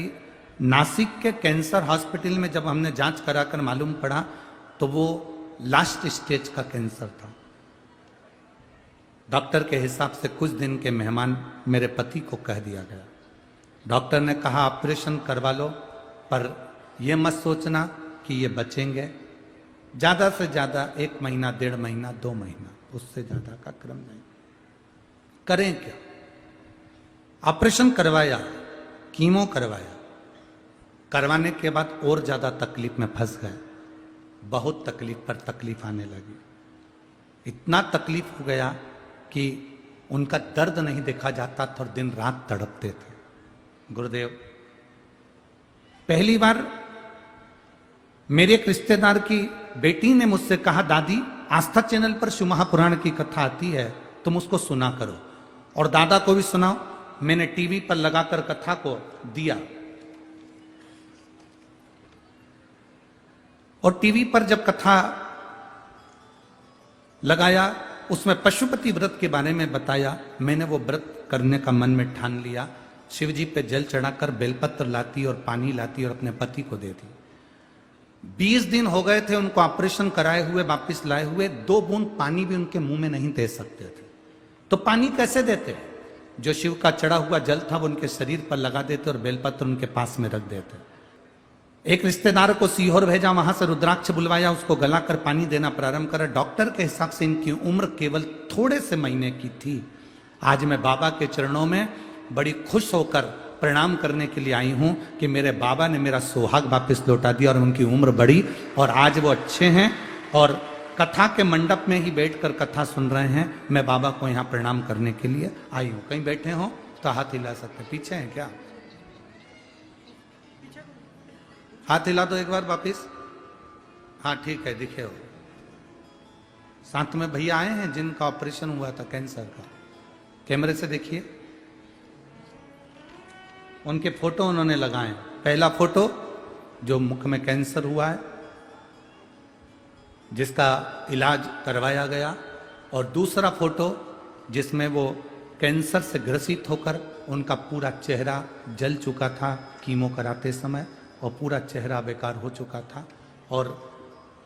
नासिक के कैंसर हॉस्पिटल में जब हमने जांच कराकर मालूम पड़ा तो वो लास्ट स्टेज का कैंसर था। डॉक्टर के हिसाब से कुछ दिन के मेहमान मेरे पति को कह दिया गया। डॉक्टर ने कहा ऑपरेशन करवा लो, पर यह मत सोचना कि ये बचेंगे, ज्यादा से ज्यादा 1 महीना, 1.5 महीना, 2 महीना, उससे ज्यादा का क्रम नहीं। करें क्या? ऑपरेशन करवाया, कीमो करवाया, करवाने के बाद और ज्यादा तकलीफ में फंस गए। बहुत तकलीफ पर तकलीफ आने लगी। इतना तकलीफ हो गया कि उनका दर्द नहीं देखा जाता था और दिन रात तड़पते थे। गुरुदेव, पहली बार मेरे एक रिश्तेदार की बेटी ने मुझसे कहा, दादी आस्था चैनल पर शिव महापुराण की कथा आती है, तुम उसको सुना करो और दादा को भी सुनाओ। मैंने टीवी पर लगाकर कथा को दिया और टीवी पर जब कथा लगाया उसमें पशुपति व्रत के बारे में बताया। मैंने वो व्रत करने का मन में ठान लिया। शिव जी पे जल चढ़ाकर बेलपत्र लाती और पानी लाती और अपने पति को देती। 20 दिन हो गए थे उनको ऑपरेशन कराए हुए, वापस लाए हुए। 2 बूंद पानी भी उनके मुंह में नहीं दे सकते थे। तो पानी कैसे देते? जो शिव का चढ़ा हुआ जल था वो उनके शरीर पर लगा देते और बेलपत्र उनके पास में रख देते। एक रिश्तेदार को सीहोर भेजा, वहां से रुद्राक्ष बुलवाया, उसको गलाकर पानी देना प्रारंभ करा। डॉक्टर के हिसाब से इनकी उम्र केवल थोड़े से महीने की थी। आज मैं बाबा के चरणों में बड़ी खुश होकर प्रणाम करने के लिए आई हूं कि मेरे बाबा ने मेरा सुहाग वापस लौटा दिया और उनकी उम्र बढ़ी और आज वो अच्छे हैं और कथा के मंडप में ही बैठकर कथा सुन रहे हैं। मैं बाबा को यहाँ प्रणाम करने के लिए आई हूँ। कहीं बैठे हो तो हाथ हिला सकते। पीछे हैं क्या? हाथ हिला दो एक बार वापिस। हाँ ठीक है, दिखे हो। साथ में भैया आए हैं जिनका ऑपरेशन हुआ था कैंसर का, कैमरे से देखिए, उनके फोटो उन्होंने लगाए। पहला फोटो जो मुख में कैंसर हुआ है, जिसका इलाज करवाया गया, और दूसरा फोटो जिसमें वो कैंसर से ग्रसित होकर उनका पूरा चेहरा जल चुका था कीमो कराते समय और पूरा चेहरा बेकार हो चुका था, और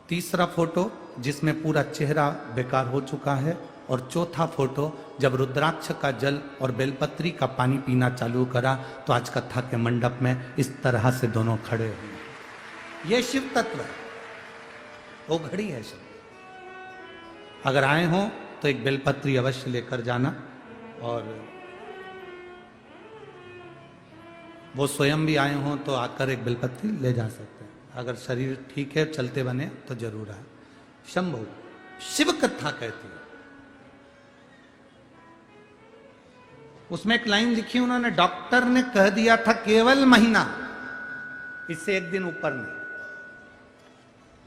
तीसरा फोटो जिसमें पूरा चेहरा बेकार हो चुका है, और चौथा फोटो जब रुद्राक्ष का जल और बेलपत्री का पानी पीना चालू करा तो आज कथा के मंडप में इस तरह से दोनों खड़े हुए। ये शिव तत्व है, वो घड़ी है शिव। अगर आए हो तो एक बेलपत्री अवश्य लेकर जाना, और वो स्वयं भी आए हो तो आकर एक बेलपत्री ले जा सकते हैं। अगर शरीर ठीक है, चलते बने तो जरूर आए। शंभु शिव कथा कहती है, उसमें एक लाइन लिखी उन्होंने, डॉक्टर ने कह दिया था केवल महीना, इससे एक दिन ऊपर नहीं,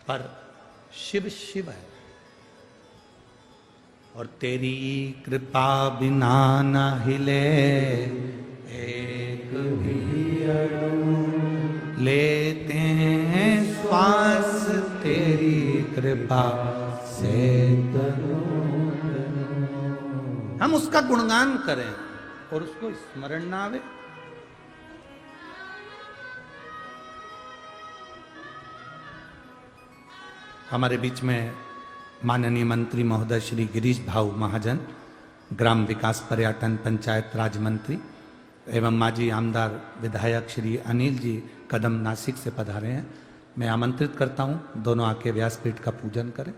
पर शिव शिव है, और तेरी कृपा बिना न हिले एक भी अणु, लेते हैं श्वास तेरी कृपा से तनु। हम उसका गुणगान करें और उसको स्मरण ना आवे। हमारे बीच में माननीय मंत्री महोदय श्री गिरीश भाऊ महाजन, ग्राम विकास पर्यटन पंचायत राज मंत्री एवं माजी आमदार विधायक श्री अनिल जी कदम नासिक से पधारे हैं। मैं आमंत्रित करता हूं दोनों आके व्यासपीठ का पूजन करें।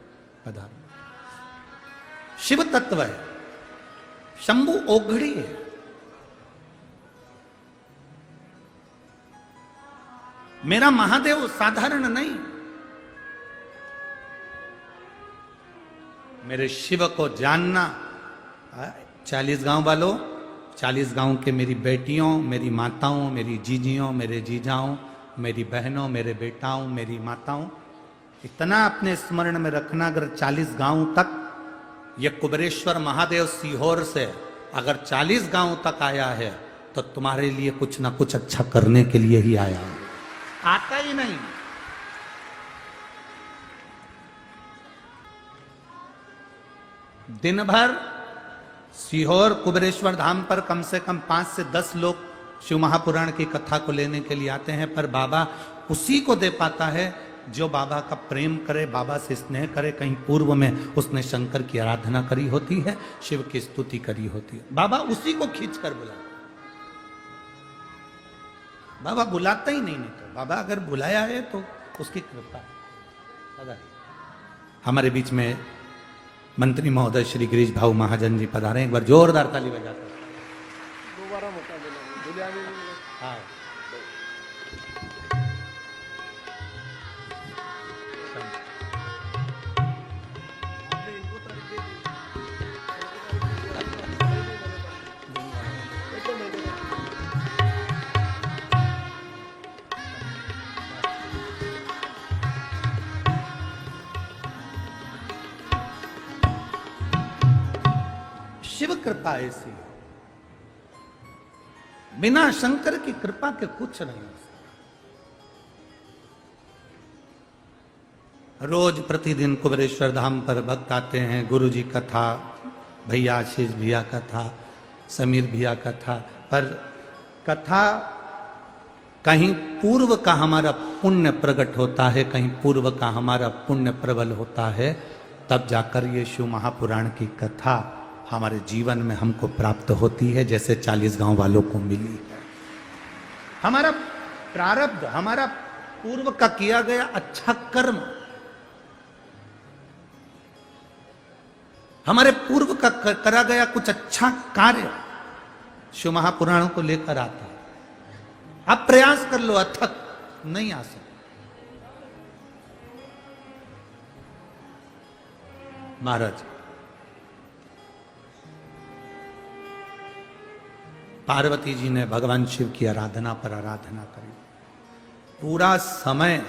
पधारें। शिव तत्व है, शंभु ओघड़ी है। मेरा महादेव साधारण नहीं, मेरे शिव को जानना। 40 गांव वालों, 40 गांव के मेरी बेटियों, मेरी माताओं, मेरी जीजियों, मेरे जीजाओं, मेरी बहनों, मेरे बेटाओं, मेरी माताओं, इतना अपने स्मरण में रखना। अगर 40 गांव तक ये कुबेरेश्वर महादेव सीहोर से अगर 40 गांव तक आया है तो तुम्हारे लिए कुछ ना कुछ अच्छा करने के लिए ही आया है, आता ही नहीं। दिन भर सीहोर कुबेरेश्वर धाम पर कम से कम 5 से 10 लोग शिव महापुराण की कथा को लेने के लिए आते हैं, पर बाबा उसी को दे पाता है जो बाबा का प्रेम करे, बाबा से स्नेह करे। कहीं पूर्व में उसने शंकर की आराधना करी होती है, शिव की स्तुति करी होती है, बाबा उसी को खींच कर बुलाता। बाबा बुलाता ही नहीं तो बाबा अगर बुलाया है तो उसकी कृपा है। हमारे बीच में मंत्री महोदय श्री गिरीश भाऊ महाजन जी पधारे, एक बार जोरदार ताली बजाकर। दोबारा मौका मिला, हाँ। शिव कृपा ऐसी, बिना शंकर की कृपा के कुछ नहीं हो सकता। रोज प्रतिदिन कुबेरेश्वर धाम पर भक्त आते हैं, गुरु जी कथा, भैया आशीष भैया कथा, समीर भैया कथा, पर कथा कहीं पूर्व का हमारा पुण्य प्रकट होता है, कहीं पूर्व का हमारा पुण्य प्रबल होता है, तब जाकर ये शिव महापुराण की कथा हमारे जीवन में हमको प्राप्त होती है, जैसे 40 गांव वालों को मिली है। हमारा प्रारब्ध, हमारा पूर्व का किया गया अच्छा कर्म, हमारे पूर्व का करा गया कुछ अच्छा कार्य शिव महापुराणों को लेकर आता है। आप प्रयास कर लो, अथक नहीं आ सकते। महाराज पार्वती जी ने भगवान शिव की आराधना पर आराधना करी, पूरा समय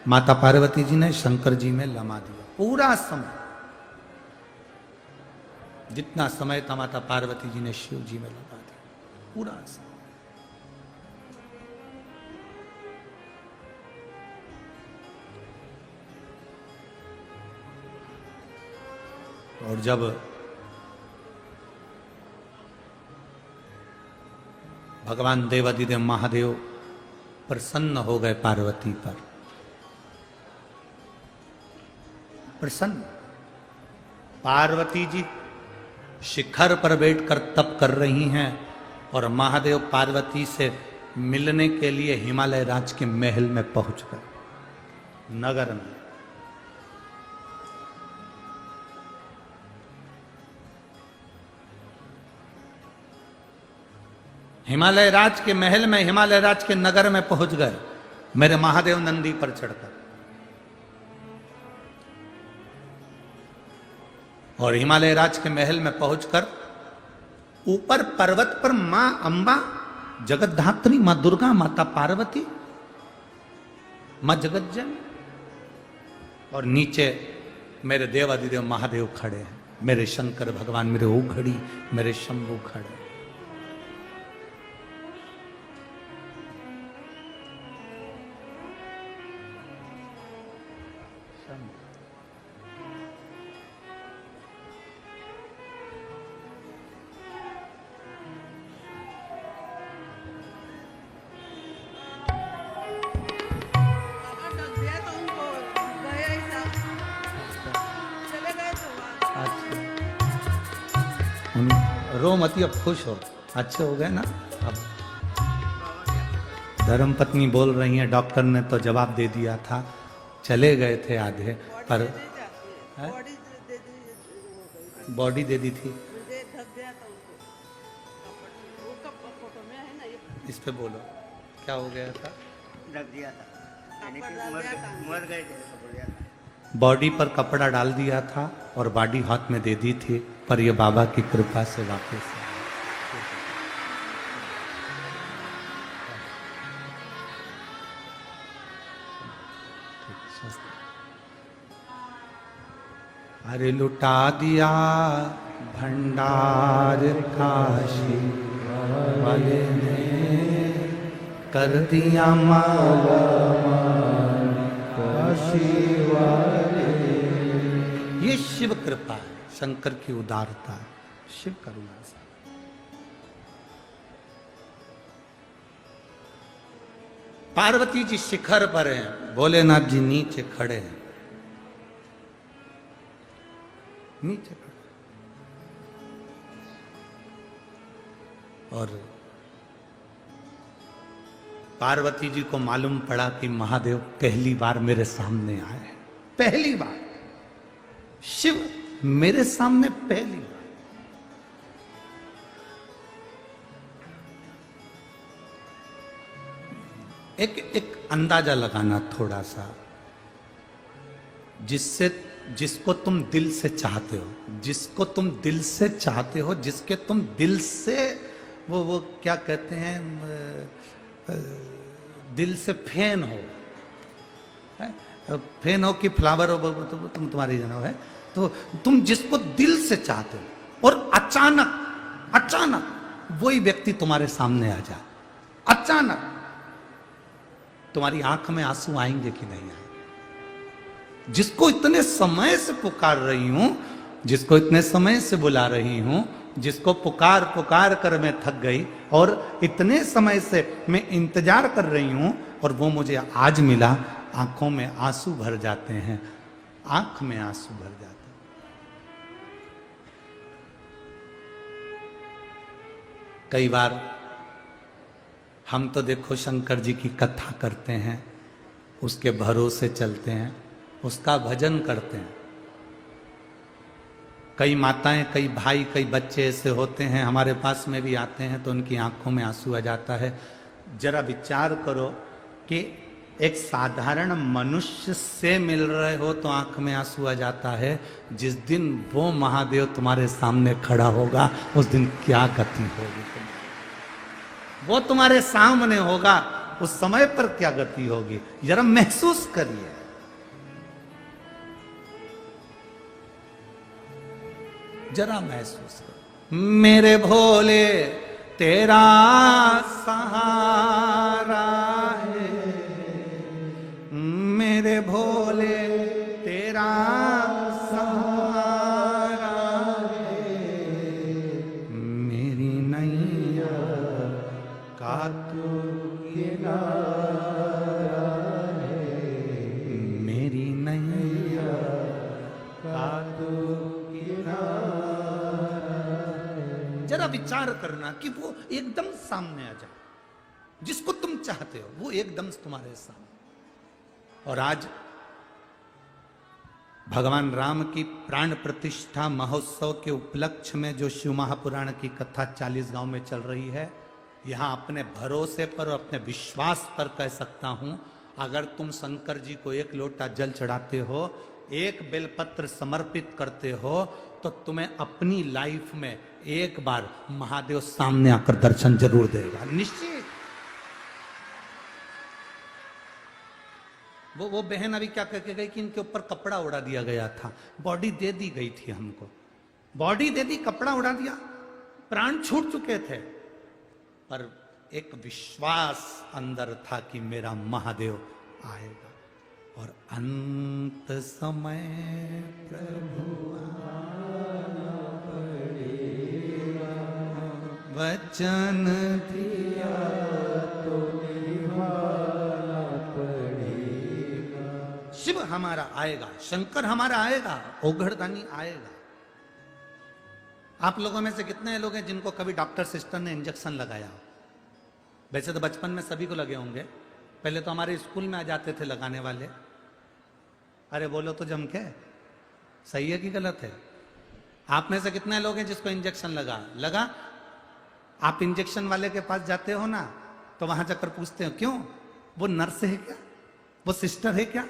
माता पार्वती जी ने शंकर जी में लमा दिया, पूरा समय। जितना समय था माता पार्वती जी ने शिव जी में लगा दिया, पूरा समय। और जब भगवान देवादिदेव महादेव प्रसन्न हो गए पार्वती पर, प्रसन्न, पार्वती जी शिखर पर बैठकर तप कर रही हैं और महादेव पार्वती से मिलने के लिए हिमालय राज के महल में पहुंच गए, नगर में। हिमालय राज के महल में, हिमालय राज के नगर में पहुंच गए मेरे महादेव नंदी पर चढ़कर। और हिमालय राज के महल में पहुंचकर ऊपर पर्वत पर मां अंबा, जगतधात्री मां दुर्गा, माता पार्वती, मां जगतजन, और नीचे मेरे देवादिदेव महादेव खड़े हैं, मेरे शंकर भगवान, मेरे ओघड़ी, मेरे शंभू खड़े हैं। रो मत, अब खुश हो, अच्छे हो गए ना। अब धर्मपत्नी बोल रही है डॉक्टर ने तो जवाब दे दिया था, चले गए थे आधे, पर बॉडी दे दी थी। इस पे बोलो क्या हो गया था? ढक दिया था, यानी कि मर गए थे। बॉडी पर कपड़ा डाल दिया था और बॉडी हाथ में दे दी थी, पर ये बाबा की कृपा से वापस अरे लुटा दिया भंडार काशी वाले ने, कर दिया माला काशी वाले। ये शिव कृपा है, शंकर की उदारता है, शिव करुणा से। पार्वती जी शिखर पर हैं, भोलेनाथ जी नीचे खड़े हैं, नीचे खड़े। और पार्वती जी को मालूम पड़ा कि महादेव पहली बार मेरे सामने आए हैं, पहली बार शिव मेरे सामने पहली बार। एक अंदाजा लगाना थोड़ा सा, जिसको तुम दिल से चाहते हो, जिसको तुम दिल से चाहते हो, जिसके तुम दिल से वो क्या कहते हैं, दिल से फैन हो, फैन हो कि फ्लावर हो, तुम तुम्हारी जनो है, तो तुम जिसको दिल से चाहते हो और अचानक वही व्यक्ति तुम्हारे सामने आ जाए, अचानक तुम्हारी आंख में आंसू आएंगे कि नहीं आएंगे? जिसको इतने समय से पुकार रही हूं, जिसको इतने समय से बुला रही हूं, जिसको पुकार पुकार कर मैं थक गई और इतने समय से मैं इंतजार कर रही हूं और वो मुझे आज मिला, आंखों में आंसू भर जाते हैं, आंख में आंसू भर जाते हैं। कई बार हम तो देखो शंकर जी की कथा करते हैं, उसके भरोसे चलते हैं, उसका भजन करते हैं। कई माताएं, कई भाई, कई बच्चे ऐसे होते हैं हमारे पास में भी आते हैं तो उनकी आंखों में आंसू आ जाता है। जरा विचार करो कि एक साधारण मनुष्य से मिल रहे हो तो आंख में आंसू आ जाता है, जिस दिन वो महादेव तुम्हारे सामने खड़ा होगा उस दिन क्या गति होगी? वो तुम्हारे सामने होगा, उस समय पर क्या गति होगी? जरा महसूस करिए। जरा महसूस करो। मेरे भोले तेरा सहारा है, मेरे भोले तेरा सहारा है, मेरी नैया का तू किनारा है, मेरी नैया का तू किनारा। जरा विचार करना कि वो एकदम सामने आ जाए, जिसको तुम चाहते हो वो एकदम तुम्हारे सामने। और आज भगवान राम की प्राण प्रतिष्ठा महोत्सव के उपलक्ष्य में जो शिव महापुराण की कथा 40 गांव में चल रही है, यहां अपने भरोसे पर और अपने विश्वास पर कह सकता हूं, अगर तुम शंकर जी को एक लोटा जल चढ़ाते हो, एक बेलपत्र समर्पित करते हो, तो तुम्हें अपनी लाइफ में एक बार महादेव सामने आकर दर्शन जरूर देगा, निश्चित। वो बहन अभी क्या कह के गई कि इनके ऊपर कपड़ा उड़ा दिया गया था, बॉडी दे दी गई थी हमको, बॉडी दे दी, कपड़ा उड़ा दिया, प्राण छूट चुके थे, पर एक विश्वास अंदर था कि मेरा महादेव आएगा। और अंत समय प्रभु आना पड़ेगा, वचन दिया तो निभाना पड़ेगा। शिव हमारा आएगा, शंकर हमारा आएगा, ओघड़दानी आएगा। आप लोगों में से कितने लोग हैं जिनको कभी डॉक्टर सिस्टर ने इंजेक्शन लगाया? वैसे तो बचपन में सभी को लगे होंगे, पहले तो हमारे स्कूल में आ जाते थे लगाने वाले। अरे बोलो तो जम के, सही है कि गलत है? आप में से कितने लोग हैं जिसको इंजेक्शन लगा? आप इंजेक्शन वाले के पास जाते हो ना, तो वहां जाकर पूछते हो क्यों, वो नर्स है क्या, वो सिस्टर है क्या?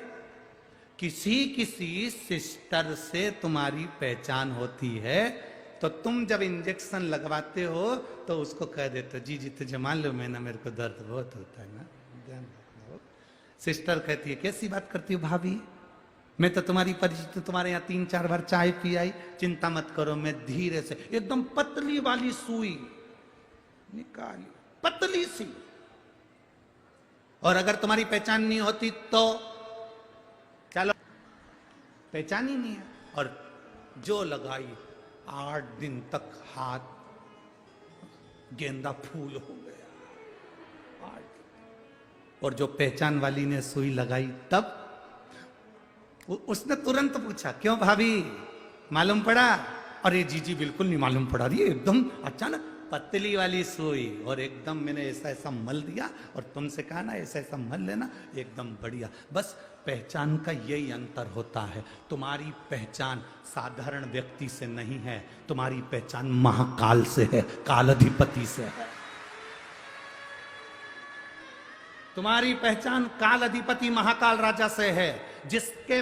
किसी सिस्टर से तुम्हारी पहचान होती है, तो तुम जब इंजेक्शन लगवाते हो तो उसको कह देते हो, जी तुझे मालूम है ना मेरे को दर्द बहुत होता है ना, ध्यान रखना। सिस्टर कहती है कैसी बात करती हो भाभी, मैं तो तुम्हारी परिचित, तुम्हारे यहाँ 3-4 बार चाय पी आई, चिंता मत करो, मैं धीरे से एकदम पतली वाली सुई निकाली, पतली सी। और अगर तुम्हारी पहचान नहीं होती तो चलो, पहचान ही नहीं है, और जो लगाई 8 दिन तक हाथ गेंदा फूल हो गया। और जो पहचान वाली ने सुई लगाई तब उसने तुरंत पूछा क्यों भाभी, मालूम पड़ा? अरे जी बिल्कुल नहीं मालूम पड़ा, रही एकदम अचानक पतली वाली सुई, और एकदम मैंने ऐसा मल दिया, और तुमसे कहा ना ऐसा मल लेना, एकदम बढ़िया। बस पहचान का यही अंतर होता है, तुम्हारी पहचान साधारण व्यक्ति से नहीं है, तुम्हारी पहचान महाकाल से है, कालाधिपति से है। तुम्हारी पहचान काल अधिपति महाकाल राजा से है, जिसके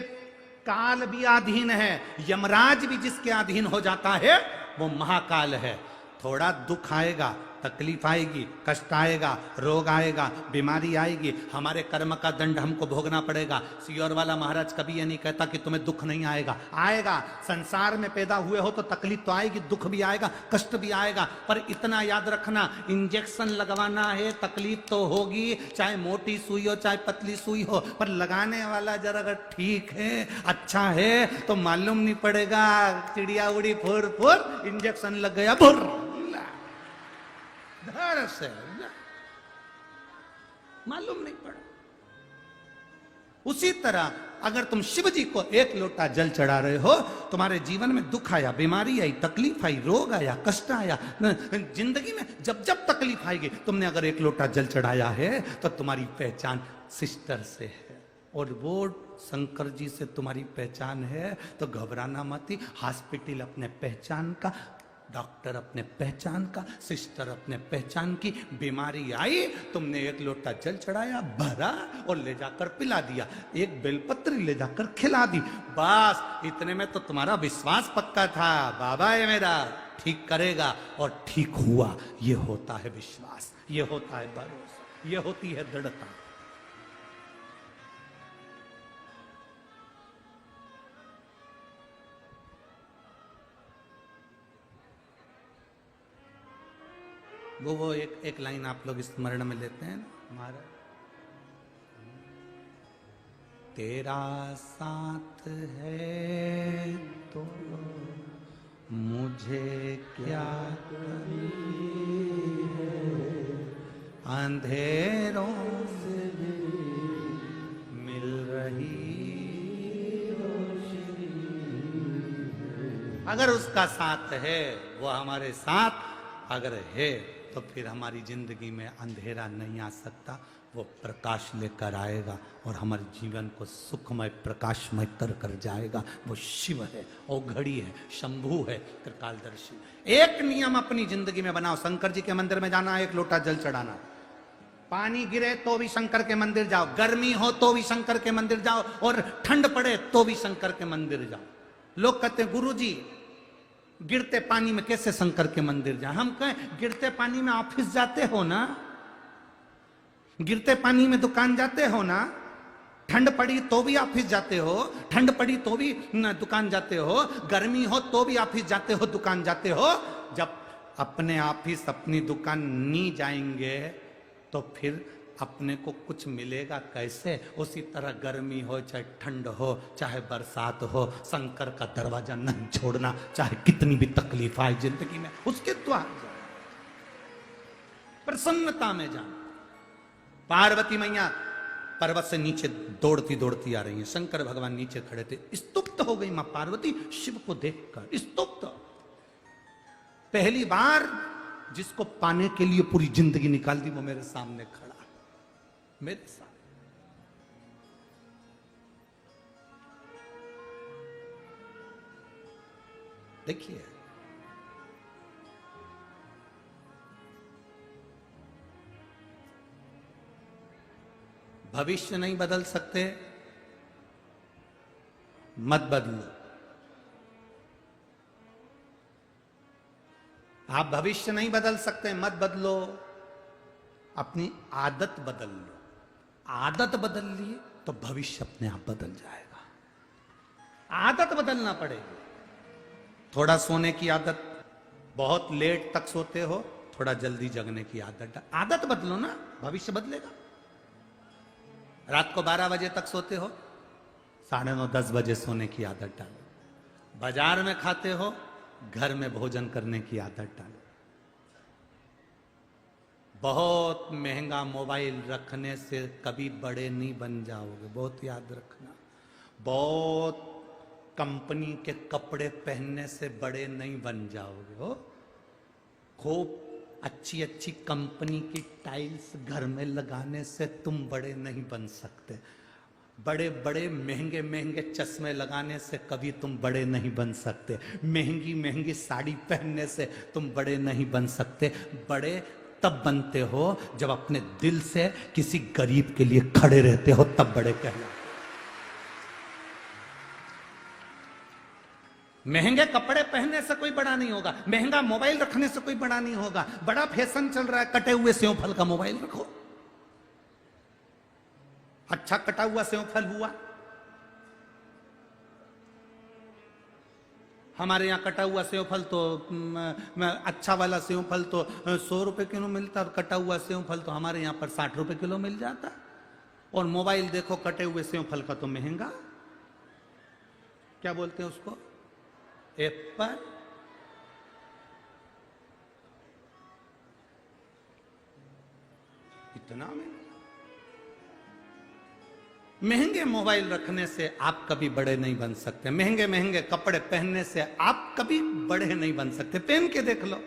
काल भी अधीन है, यमराज भी जिसके अधीन हो जाता है वो महाकाल है। थोड़ा दुख आएगा, तकलीफ आएगी, कष्ट आएगा, रोग आएगा, बीमारी आएगी, हमारे कर्म का दंड हमको भोगना पड़ेगा। सियोर वाला महाराज कभी ये नहीं कहता कि तुम्हें दुख नहीं आएगा, आएगा। संसार में पैदा हुए हो तो तकलीफ तो आएगी, दुख भी आएगा, कष्ट भी आएगा, पर इतना याद रखना, इंजेक्शन लगवाना है, तकलीफ तो होगी, चाहे मोटी सुई हो चाहे पतली सुई हो, पर लगाने वाला जरा अगर ठीक है, अच्छा है, तो मालूम नहीं पड़ेगा, चिड़िया उड़ी फुर फुर, इंजेक्शन लग गया भुर, धड़ से मालूम नहीं पड़ा। उसी तरह अगर तुम शिव जी को एक लोटा जल चढ़ा रहे हो, तुम्हारे जीवन में दुख आया, बीमारी आई, तकलीफ आई, रोग आया, कष्ट आया, जिंदगी में जब जब तकलीफ आएगी, तुमने अगर एक लोटा जल चढ़ाया है तो तुम्हारी पहचान सिस्टर से है, और वो शंकर जी से तुम्हारी पहचान है, तो घबराना मत। हॉस्पिटल अपने पहचान का, डॉक्टर अपने पहचान का, सिस्टर अपने पहचान की। बीमारी आई, तुमने एक लोटा जल चढ़ाया, भरा और ले जाकर पिला दिया, एक बेलपत्र ले जाकर खिला दी, बस इतने में तो तुम्हारा विश्वास पक्का था, बाबा ये मेरा ठीक करेगा, और ठीक हुआ। ये होता है विश्वास, ये होता है भरोसा, ये होती है दृढ़ता। वो एक लाइन आप लोग स्मरण में लेते हैं हमारा, तेरा साथ है तो मुझे क्या कमी है, अंधेरों से भी मिल रही रोशनी। अगर उसका साथ है, वो हमारे साथ अगर है, तो फिर हमारी जिंदगी में अंधेरा नहीं आ सकता, वो प्रकाश लेकर आएगा और हमारे जीवन को सुखमय प्रकाशमय कर कर जाएगा। वो शिव है, वो घड़ी है, शंभू है, त्रिकालदर्शी। एक नियम अपनी जिंदगी में बनाओ, शंकर जी के मंदिर में जाना, एक लोटा जल चढ़ाना, पानी गिरे तो भी शंकर के मंदिर जाओ, गर्मी हो तो भी शंकर के मंदिर जाओ, और ठंड पड़े तो भी शंकर के मंदिर जाओ। लोग कहते हैं गुरुजी गिरते पानी में कैसे शंकर के मंदिर जाए? हम कहें गिरते पानी में ऑफिस जाते हो ना, गिरते पानी में दुकान जाते हो ना, ठंड पड़ी तो भी ऑफिस जाते हो, ठंड पड़ी तो भी दुकान जाते हो, गर्मी हो तो भी ऑफिस जाते हो, दुकान जाते हो। जब अपने ऑफिस अपनी दुकान नहीं जाएंगे तो फिर अपने को कुछ मिलेगा कैसे? उसी तरह गर्मी हो चाहे ठंड हो चाहे बरसात हो, शंकर का दरवाजा नहीं छोड़ना, चाहे कितनी भी तकलीफ आए जिंदगी में, उसके द्वार जाओ, प्रसन्नता में जाओ। पार्वती मैया पर्वत से नीचे दौड़ती दौड़ती आ रही है, शंकर भगवान नीचे खड़े थे, स्तुप्त हो गई मां पार्वती शिव को देखकर, स्तुप्त। पहली बार जिसको पाने के लिए पूरी जिंदगी निकाल दी, वो मेरे सामने खड़ा, मेरे साथ। देखिए भविष्य नहीं बदल सकते, मत बदलो। आप भविष्य नहीं बदल सकते, मत बदलो, अपनी आदत बदल लो। आदत बदल लिए तो भविष्य अपने आप बदल जाएगा। आदत बदलना पड़ेगी। थोड़ा सोने की आदत, बहुत लेट तक सोते हो, थोड़ा जल्दी जगने की आदत बदलो ना, भविष्य बदलेगा। रात को 12 बजे तक सोते हो, 9:30-10 बजे सोने की आदत डालो। बाजार में खाते हो, घर में भोजन करने की आदत डालो। बहुत महंगा मोबाइल रखने से कभी बड़े नहीं बन जाओगे, बहुत याद रखना। बहुत कंपनी के कपड़े पहनने से बड़े नहीं बन जाओगे हो। खूब अच्छी अच्छी कंपनी की टाइल्स घर में लगाने से तुम बड़े नहीं बन सकते। बड़े बड़े महंगे महंगे चश्मे लगाने से कभी तुम बड़े नहीं बन सकते। महंगी महंगी साड़ी पहनने से तुम बड़े नहीं बन सकते। बड़े तब बनते हो जब अपने दिल से किसी गरीब के लिए खड़े रहते हो, तब बड़े कहलाते। महंगे कपड़े पहनने से कोई बड़ा नहीं होगा, महंगा मोबाइल रखने से कोई बड़ा नहीं होगा। बड़ा फैशन चल रहा है, कटे हुए सेव फल का मोबाइल रखो। अच्छा कटा हुआ सेव फल हुआ, हमारे यहाँ कटा हुआ सेव फल तो अच्छा वाला सेव फल तो 100 रुपए किलो मिलता, और कटा हुआ सेव फल तो हमारे यहाँ पर 60 रुपए किलो मिल जाता। और मोबाइल देखो कटे हुए सेव फल का तो महंगा, क्या बोलते हैं उसको, एप्पल। इतना महंगे मोबाइल रखने से आप कभी बड़े नहीं बन सकते। महंगे महंगे कपड़े पहनने से आप कभी बड़े नहीं बन सकते। पहन के देख लो,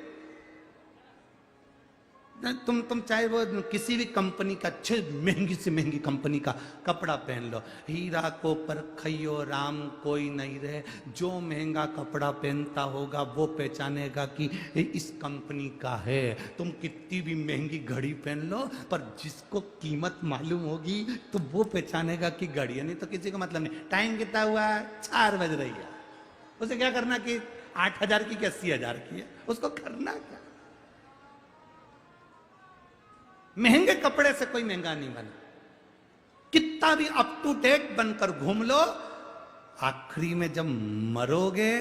तुम चाहे वो किसी भी कंपनी का, अच्छे महंगी से महंगी कंपनी का कपड़ा पहन लो, हीरा को परखइयो राम कोई नहीं रहे। जो महंगा कपड़ा पहनता होगा वो पहचानेगा कि इस कंपनी का है। तुम कितनी भी महंगी घड़ी पहन लो, पर जिसको कीमत मालूम होगी तो वो पहचानेगा कि घड़ी है। नहीं तो किसी को मतलब नहीं। टाइम कितना हुआ, 4 बज रही है, उसे क्या करना कि 8,000 की कि 80,000 की है, उसको करना क्या। महंगे कपड़े से कोई महंगा नहीं बना। कितना भी अप टू डेट बनकर घूम लो, आखिरी में जब मरोगे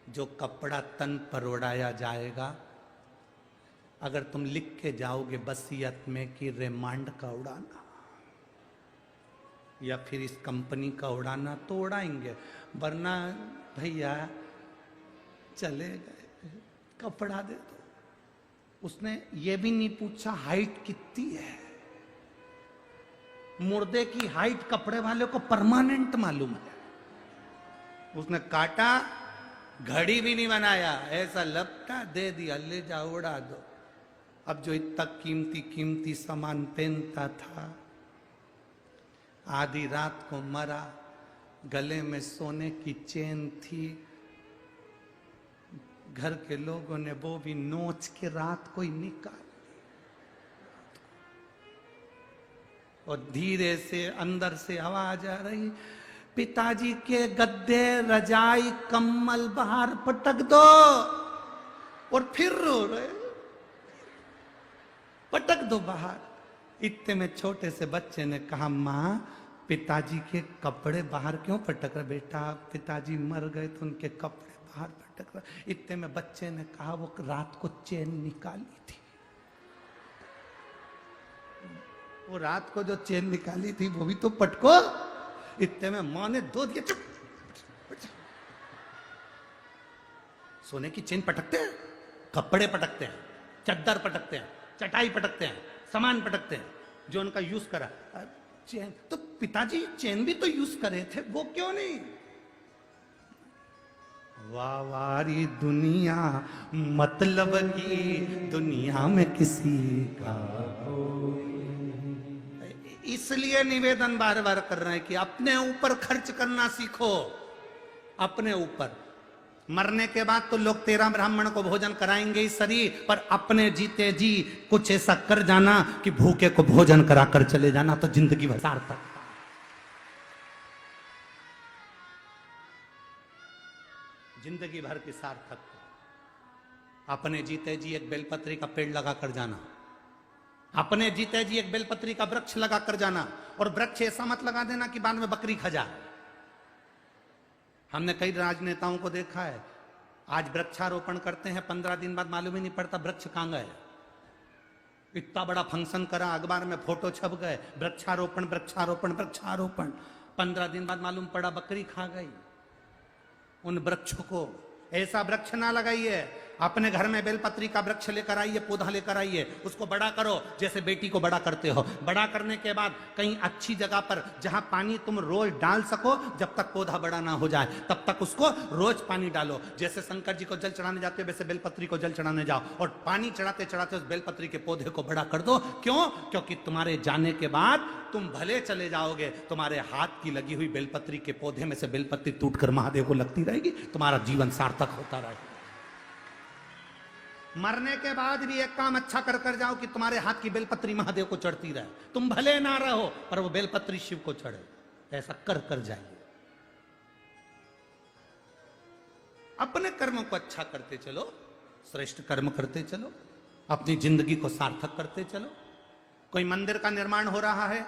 जो कपड़ा तन पर ओढ़ाया जाएगा अगर तुम लिख के जाओगे वसीयत में कि रिमांड का उड़ाना या फिर इस कंपनी का उड़ाना तो उड़ाएंगे, वरना भैया चले गए, कपड़ा दे दो। उसने ये भी नहीं पूछा हाइट कितनी है। मुर्दे की हाइट कपड़े वाले को परमानेंट मालूम है। उसने काटा, घड़ी भी नहीं बनाया, ऐसा लपटा दे दिया, ले जाओ उड़ा दो। अब जो इतना कीमती कीमती सामान पहनता था, आधी रात को मरा, गले में सोने की चेन थी, घर के लोगों ने वो भी नोच के रात को ही निकाल, और धीरे से अंदर से आवाज आ रही, पिताजी के गद्दे रजाई कम्बल बाहर पटक दो। और फिर रो रहे, पटक दो बाहर। इतने में छोटे से बच्चे ने कहा, माँ पिताजी के कपड़े बाहर क्यों पटक रहे? बेटा पिताजी मर गए तो उनके कपड़े बाहर पटक रहे। इतने में बच्चे ने कहा, वो रात को चेन निकाली थी, वो रात को जो चेन निकाली थी वो भी तो पटको। इतने में मां ने दो दिया, चुप। सोने की चेन पटकते हैं, कपड़े पटकते हैं, चद्दर पटकते हैं, चटाई पटकते हैं, सामान पटकते हैं जो उनका यूज करा। चेन तो पिताजी चेन भी तो यूज करे थे, वो क्यों नहीं? वावारी दुनिया मतलब की दुनिया में किसी का इसलिए निवेदन बार बार कर रहे हैं कि अपने ऊपर खर्च करना सीखो, अपने ऊपर। मरने के बाद तो लोग 13 ब्राह्मण को भोजन कराएंगे ही सही, पर अपने जीते जी कुछ ऐसा कर जाना कि भूखे को भोजन कराकर चले जाना, तो जिंदगी भर सार्थक। जिंदगी भर की सार्थक। अपने जीते जी एक बेलपत्री का पेड़ लगाकर जाना, अपने जीते जी एक बेलपत्री का वृक्ष लगाकर जाना, और वृक्ष ऐसा मत लगा देना कि बाद में बकरी खा जाए। हमने कई राजनेताओं को देखा है, आज वृक्षारोपण करते हैं, 15 दिन बाद मालूम ही नहीं पड़ता वृक्ष कहां गए। इतना बड़ा फंक्शन करा, अखबार में फोटो छप गए, वृक्षारोपण वृक्षारोपण वृक्षारोपण, 15 दिन बाद मालूम पड़ा बकरी खा गई उन वृक्षों को। ऐसा वृक्ष ना लगाइए। अपने घर में बेलपत्री का वृक्ष लेकर आइए, पौधा लेकर आइए, उसको बड़ा करो जैसे बेटी को बड़ा करते हो। बड़ा करने के बाद कहीं अच्छी जगह पर जहां पानी तुम रोज डाल सको, जब तक पौधा बड़ा ना हो जाए तब तक उसको रोज पानी डालो। जैसे शंकर जी को जल चढ़ाने जाते हो वैसे बेलपत्री को जल चढ़ाने जाओ, और पानी चढ़ाते चढ़ाते उस बेलपत्री के पौधे को बड़ा कर दो। क्यों? क्योंकि तुम्हारे जाने के बाद तुम भले चले जाओगे, तुम्हारे हाथ की लगी हुई बेलपत्री के पौधे में से बेलपत्री टूटकर महादेव को लगती रहेगी, तुम्हारा जीवन सार्थक होता रहेगा। मरने के बाद भी एक काम अच्छा कर कर जाओ कि तुम्हारे हाथ की बेलपत्री महादेव को चढ़ती रहे। तुम भले ना रहो पर वो बेलपत्री शिव को चढ़े। ऐसा कर कर जाइए। अपने कर्मों को अच्छा करते चलो, श्रेष्ठ कर्म करते चलो, अपनी जिंदगी को सार्थक करते चलो। कोई मंदिर का निर्माण हो रहा है,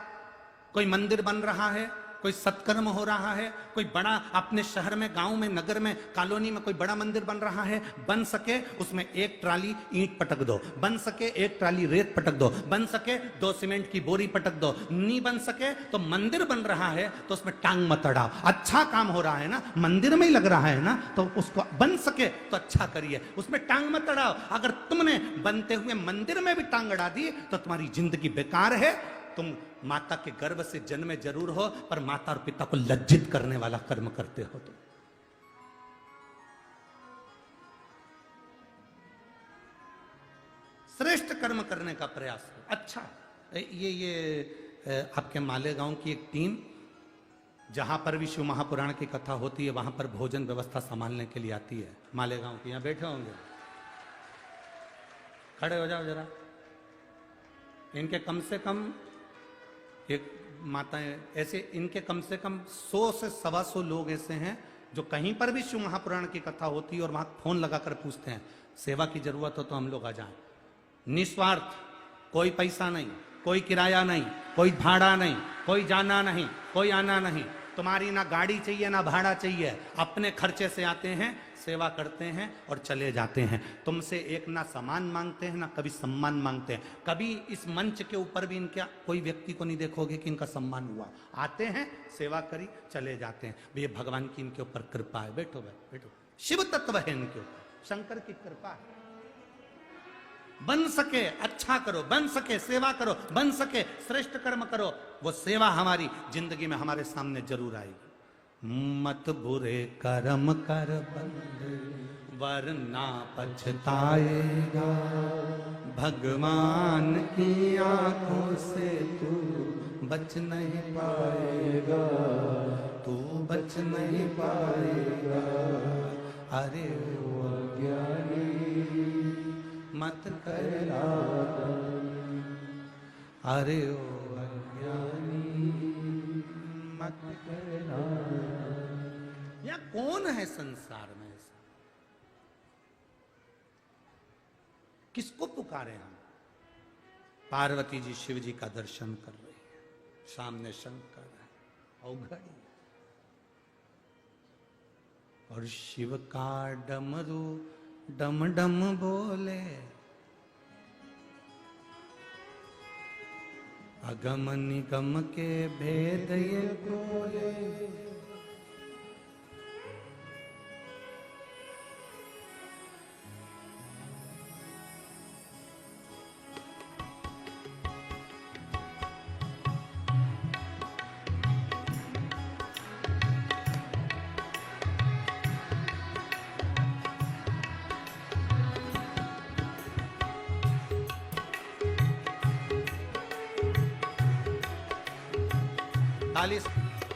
कोई मंदिर बन रहा है, कोई सत्कर्म हो रहा है, कोई बड़ा अपने शहर में, गांव में, नगर में, कॉलोनी में कोई बड़ा मंदिर बन रहा है, बन सके उसमें 1 ट्राली ईंट पटक दो, बन सके 1 ट्राली रेत पटक दो, बन सके 2 सीमेंट की बोरी पटक दो। नहीं बन सके तो मंदिर बन रहा है तो उसमें टांग मत अड़ाओ। अच्छा काम हो रहा है ना, मंदिर में ही लग रहा है ना, तो उसको बन सके तो अच्छा करिए, उसमें टांग मत अड़ाओ। अगर तुमने बनते हुए मंदिर में भी टांग अड़ा दी तो तुम्हारी जिंदगी बेकार है। तुम माता के गर्भ से जन्मे जरूर हो, पर माता और पिता को लज्जित करने वाला कर्म करते हो। तुम श्रेष्ठ कर्म करने का प्रयास करो। अच्छा, ये आपके मालेगांव की एक टीम, जहां पर भी शिव महापुराण की कथा होती है वहां पर भोजन व्यवस्था संभालने के लिए आती है। मालेगांव की यहां बैठे होंगे, खड़े हो जाओ जरा। इनके कम से कम एक माताएं ऐसे, इनके कम से कम 100 से 125 लोग ऐसे हैं जो कहीं पर भी शिव महापुराण की कथा होती है और वहां फोन लगाकर पूछते हैं, सेवा की जरूरत हो तो हम लोग आ जाएं। निस्वार्थ, कोई पैसा नहीं, कोई किराया नहीं, कोई भाड़ा नहीं, कोई जाना नहीं, कोई आना नहीं। तुम्हारी ना गाड़ी चाहिए ना भाड़ा चाहिए, अपने खर्चे से आते हैं, सेवा करते हैं और चले जाते हैं। तुमसे एक ना सामान मांगते हैं ना कभी सम्मान मांगते हैं। कभी इस मंच के ऊपर भी इनका कोई व्यक्ति को नहीं देखोगे कि इनका सम्मान हुआ। आते हैं, सेवा करी, चले जाते हैं। ये भगवान की इनके ऊपर कृपा है। बैठो भाई बैठो, शिव तत्व है इनके ऊपर, शंकर की कृपा है। बन सके अच्छा करो, बन सके सेवा करो, बन सके श्रेष्ठ कर्म करो, वो सेवा हमारी जिंदगी में हमारे सामने जरूर आएगी। मत बुरे कर्म कर बंद वरना पछताएगा, भगवान की आंखों से तू बच नहीं पाएगा, तू बच नहीं पाएगा। अरे वो अज्ञानी मत करना, अरे ओ अज्ञानी मत करना। या कौन है संसार में ऐसा? किसको पुकारे हम? पार्वती जी शिव जी का दर्शन कर रही है, सामने शंकर है, अवघड़ी, और शिव का डमरू डम डम बोले, अगम निगम के भेद ये बोले।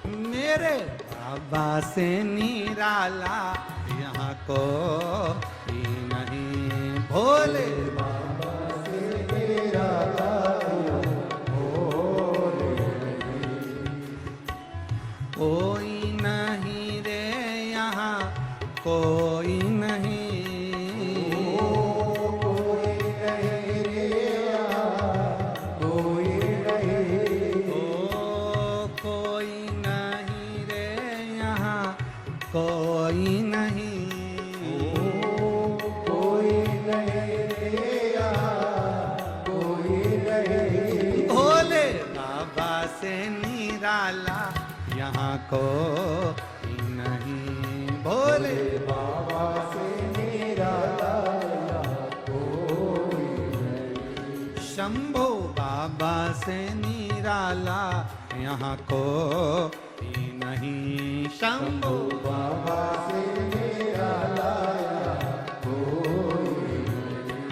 मेरे बाबा से निराला यहाँ को ही नहीं, भोले बाबा से निराला भोले कोई नहीं रे यहाँ, कोई नहीं, कोई नहीं, कोई नहीं, कोई नहीं। भोले बाबा से निराला यहाँ कोई नहीं, भोले बाबा से निराला यहाँ कोई नहीं। शंभो बाबा से निराला यहाँ कोई नहीं, शंभो बाबा से निराला यहाँ कोई नहीं।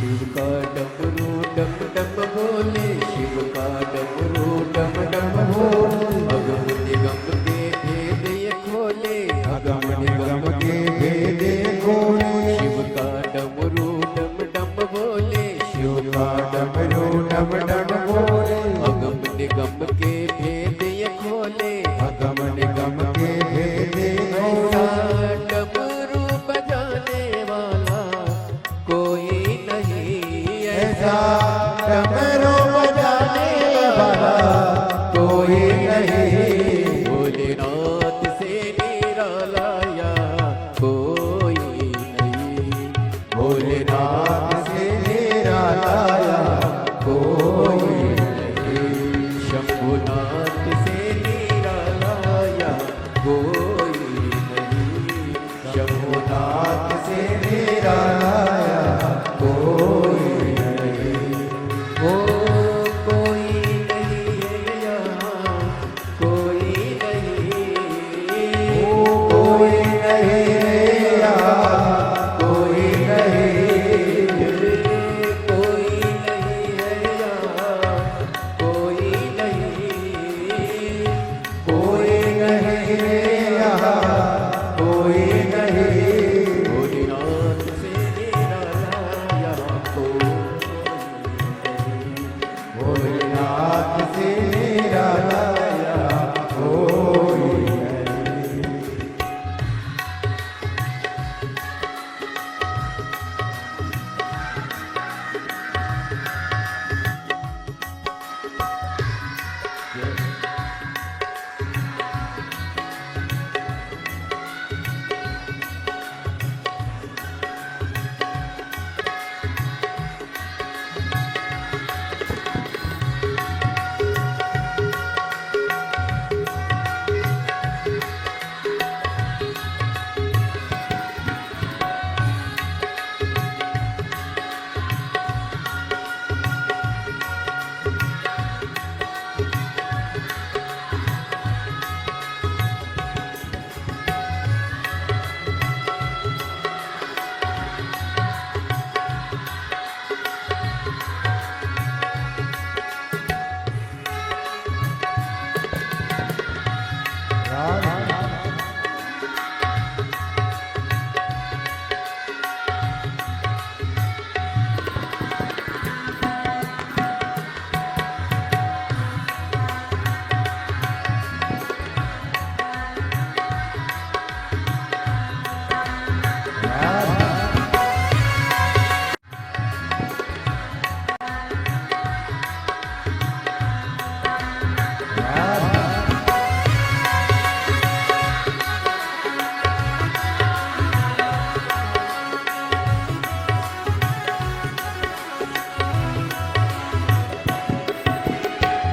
शिव का डमरू डम डम बोले, शिव का डमरू डम डम बोले, अगम निगम के भेद ये खोले, अगम निगम के भेद ये खोले, शिव का डमरू डम डम बोले, शिव का डमरू डम डम बोले, अगम निगम के भेद ये खोले, अगम निगम के भेद ये खोले। डमरू बजाने वाला कोई नहीं ऐसा, डमरू बजाने वाला कोई नहीं, भोलेनाथ से निराला या कोई नहीं, भोलेनाथ से निराला या कोई नहीं, शंभुनाथ से निराला या कोई नहीं, शंभुनाथ से निराला या कोई नहीं, ओ कोई नहीं है यहाँ, कोई नहीं, ओ कोई नहीं है यहाँ, कोई नहीं, कोई नहीं है यहाँ, कोई नहीं, कोई नहीं है यहाँ, कोई नहीं, भोलेनाथ से निराला यहाँ कोई नहीं, भोलेनाथ से निराला यहाँ कोई नहीं।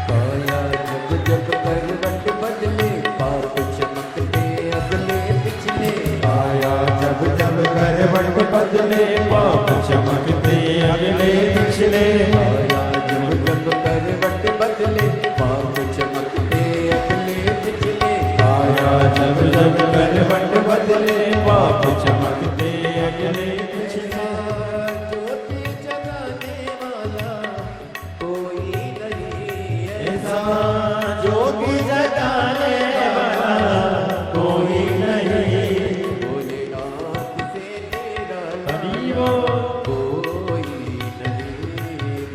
काया जब जब करवट बदले, पाप चमकते अगले पिछले, आया जब जब करवट बदले, पाप चमकते अगले पिछले, काया जब जब करवट बदले, पाप चमकते अगले पिछले, आया जब जब करवट बदले, पाप चमकते अगले पिछले, ज्योति जगाने वाला कोई नहीं ऐसा ऐसा, जोगी जगाने वाला कोई नहीं, भोलेनाथ से निराला हरि बोल, कोई नहीं,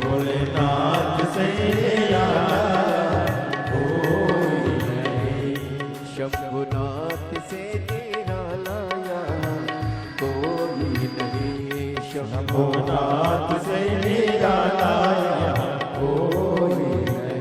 भोलेनाथ से निराला कोई नहीं, शंभुनाथ से निराला यहाँ कोई नहीं, शंभुनाथ से निराला यहाँ कोई नहीं।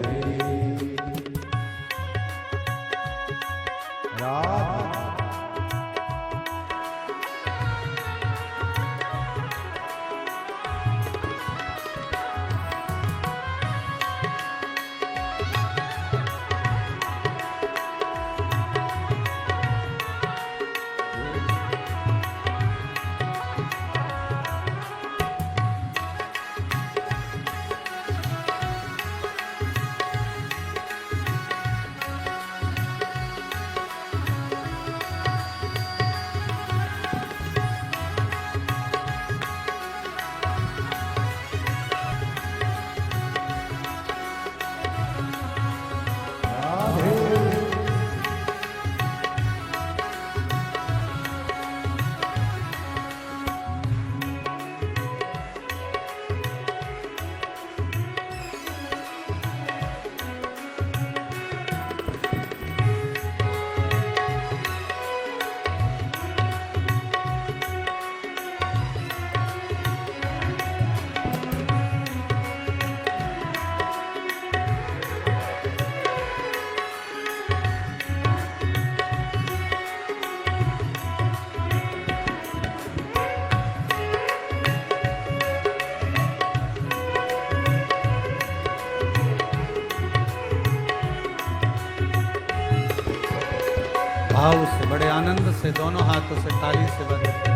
भाव से, बड़े आनंद से, दोनों हाथों से ताली से बजाते।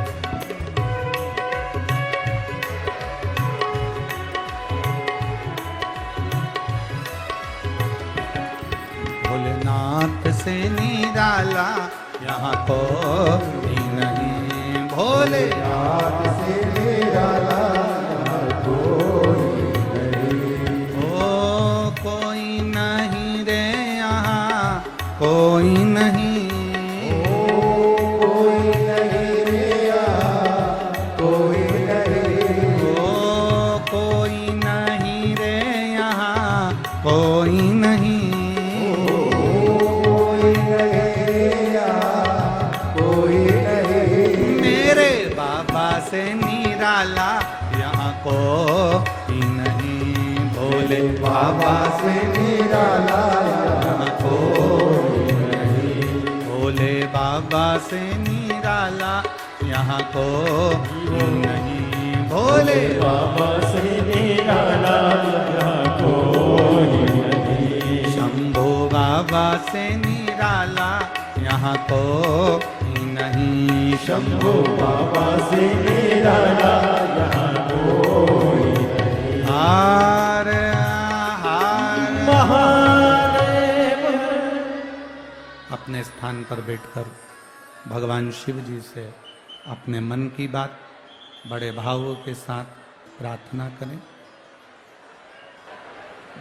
भोलेनाथ से निराला यहाँ कोई नहीं, भोलेनाथ से निराला कोई नहीं। ओ कोई नहीं रे यहाँ कोई नहीं, कोई नहीं रे यहाँ कोई नहीं। ओ कोई नहीं रे यहाँ कोई नहीं, से निराला यहाँ कोई नहीं, भोले बाबा से निराला यहाँ कोई नहीं। भोले बाबा से निराला यहाँ कोई नहीं, भोले बाबा से निराला यहाँ कोई नहीं। शंभो बाबा से निराला यहाँ कोई नहीं, शंभो बाबा से निराला यहाँ कोई नहीं। हार हार महादेव। अपने स्थान पर बैठकर भगवान शिव जी से अपने मन की बात बड़े भावों के साथ प्रार्थना करें।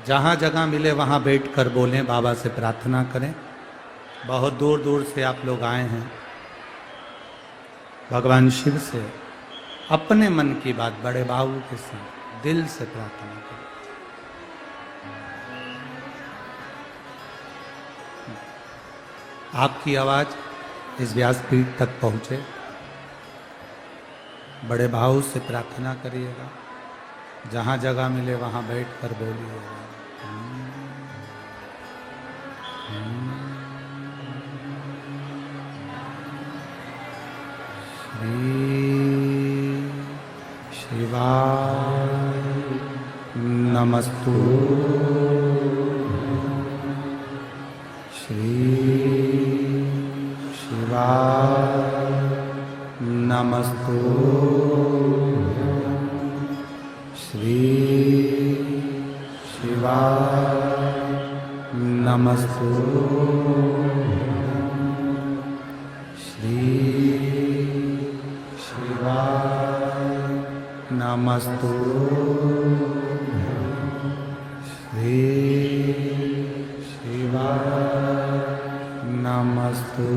जहाँ जगह मिले वहाँ बैठकर बोलें, बाबा से प्रार्थना करें। बहुत दूर दूर से आप लोग आए हैं, भगवान शिव से अपने मन की बात बड़े भाव के साथ दिल से प्रार्थना करें। आपकी आवाज इस व्यासपीठ तक पहुंचे, बड़े भाव से प्रार्थना करिएगा। जहां जगह मिले वहां बैठकर बोलिएगा। शिवाय नमस्तु, श्री शिवाय नमस्तु, श्री शिवाय नमस्तु, श्री नमस्तु, श्री शिवाय नमस्तु,